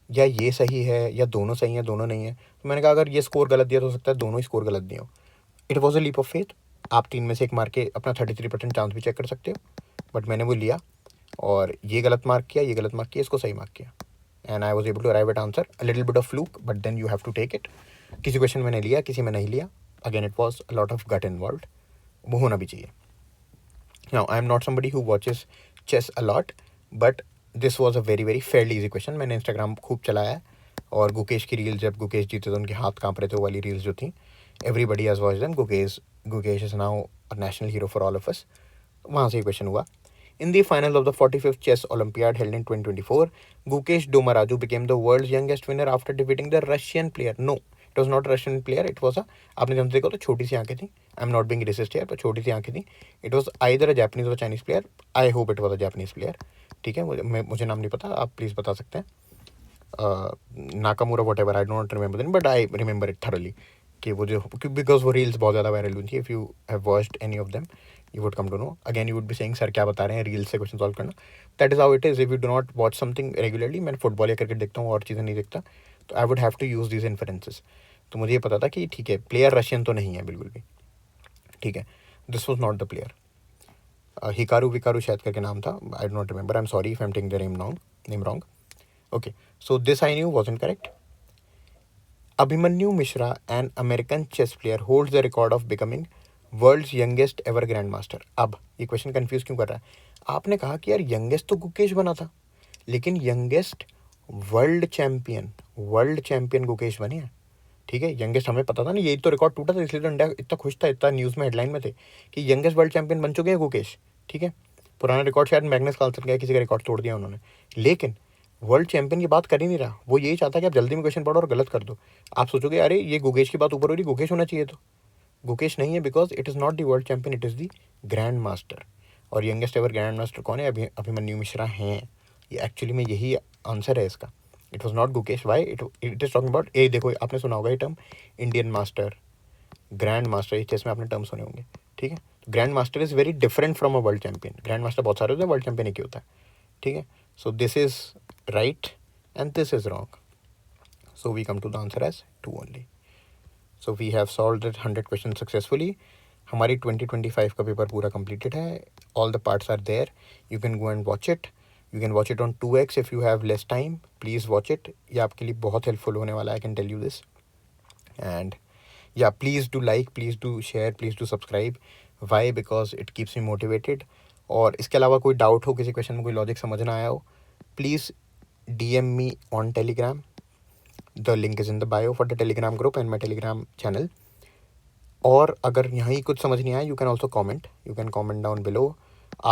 या ये सही है, या दोनों सही है दोनों नहीं है। तो मैंने कहा अगर ये स्कोर गलत दिया तो हो सकता है दोनों ही स्कोर गलत दिए हो। It was a leap of faith, आप 3 में से एक मार के अपना 33% चांस भी चेक कर सकते हो, बट मैंने वो लिया, और ये गलत मार्क किया, ये गलत मार्क किया, इसको सही मार्क किया, and I was able to arrive at answer. A little bit of fluke, but then you have to take it. किसी क्वेश्चन मैंने लिया, किसी में नहीं लिया, again it was a lot of gut involve, वो होना भी चाहिए। Now I am not somebody who watches chess a lot, but this was a very very fairly easy question. मैंने इंस्टाग्राम खूब चलाया है, और गुकेश की रील, जब गुकेश जीते तो उनके हाथ कांप रहे थे, वो वाली रील्स जो थी, everybody has watched them. Gukesh is now a national hero for all of us, वहाँ से ही क्वेश्चन हुआ। In the finals of the 45th Chess Olympiad held in 2024, Gukesh Domaraju became the world's youngest winner after defeating the Russian player. No, it was not a Russian player. It was a, आपने जब देखा तो छोटी सी आंखें थी. I'm not being racist here, पर छोटी सी आंखें थी. It was either a Japanese or a Chinese player. I hope it was a Japanese player. ठीक है, मुझे नाम नहीं पता, आप प्लीज़ बता सकते हैं. Nakamura whatever, I don't remember then, but I remember it thoroughly कि वो जो, बिकॉज वो रील्स बहुत ज़्यादा वायरल हुई थी. If you have watched any of them you would come to know. Again you would be saying sir क्या बता रहे हैं, रील्स से क्वेश्चन सॉल्व करना. That is how it is. If you do not watch something regularly, मैं football या cricket देखता हूँ और चीज़ें नहीं देखता, तो I would have to use these inferences. तो मुझे ये पता था कि ठीक है, प्लेयर रशियन तो नहीं है बिल्कुल भी. ठीक है, this was not the player. Hikaru Vikaru शायद करके नाम था. I do not remember. I am sorry if I am taking the name wrong. Okay, so this I knew wasn't correct. Abhimanyu Mishra, an American chess player, holds the record of becoming world's youngest ever grand master. अब ये question confuse क्यों कर रहा है? आपने कहा कि यार यंगेस्ट तो गुकेश बना था, लेकिन यंगेस्ट वर्ल्ड चैंपियन गुकेश बने हैं. ठीक है, यंगेस्ट हमें पता था ना, यही तो रिकॉर्ड टूटा था, इसलिए तो इंडिया इतना खुश था, इतना न्यूज़ में हेडलाइन में थे कि यंगेस्ट वर्ल्ड चैंपियन बन चुके हैं गुकेश. ठीक है, पुराना रिकॉर्ड शायद मैग्नस कार्लसन का किसी का रिकॉर्ड तोड़ दिया उन्होंने, लेकिन वर्ल्ड चैंपियन की बात कर ही नहीं रहा. वो यही चाहता है कि आप जल्दी में क्वेश्चन पढ़ो और गलत कर दो. आप सोचोगे अरे ये गुकेश की बात ऊपर हो रही, गुकेश होना चाहिए, तो गुकेश नहीं है, because it is not the world champion, it is the grand master. और यंगेस्ट एवर ग्रैंड मास्टर कौन है? अभिमन्यु मिश्रा हैं. ये एक्चुअली में यही आंसर है इसका. It was not Gukesh. Why it is talking about, ये देखो आपने सुना होगा ये term Indian master, grand master, ये चेस में आपने टर्म सुने होंगे. ठीक है, grand master is very different from a world champion. Grand master बहुत सारे होते हैं, वर्ल्ड चैंपियन एक ही होता है. ठीक है, so this is right and this is wrong. So we come to the answer as 2 only. So we have solved it 100 questions successfully. हमारी 2025 का पेपर पूरा completed है. All the parts are there. You can go and watch it. You can watch it on 2x if you have less time. Please watch it. ये आपके लिए बहुत helpful होने वाला है, I can tell you this. And yeah, please do like, please do share, please do subscribe. Why? Because it keeps me motivated. और इसके अलावा कोई डाउट हो, किसी क्वेश्चन में कोई लॉजिक समझ ना आया हो, please DM me on Telegram. The link is in the bio for the Telegram group and my Telegram channel. और अगर यहाँ कुछ समझ नहीं आया, you can also comment. You can comment down below.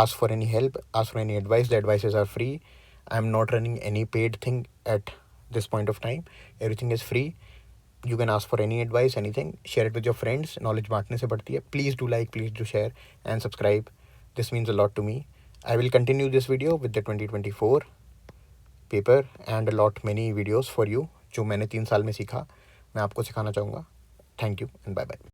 Ask for any help. Ask for any advice. The advices are free. I am not running any paid thing at this point of time. Everything is free. You can ask for any advice, anything. Share it with your friends. Knowledge बांटने से बढ़ती है. Please do like, please do share and subscribe. This means a lot to me. I will continue this video with the 2024 paper and a lot many videos for you. जो मैंने 3 साल में सीखा मैं आपको सिखाना चाहूँगा. Thank you and bye bye.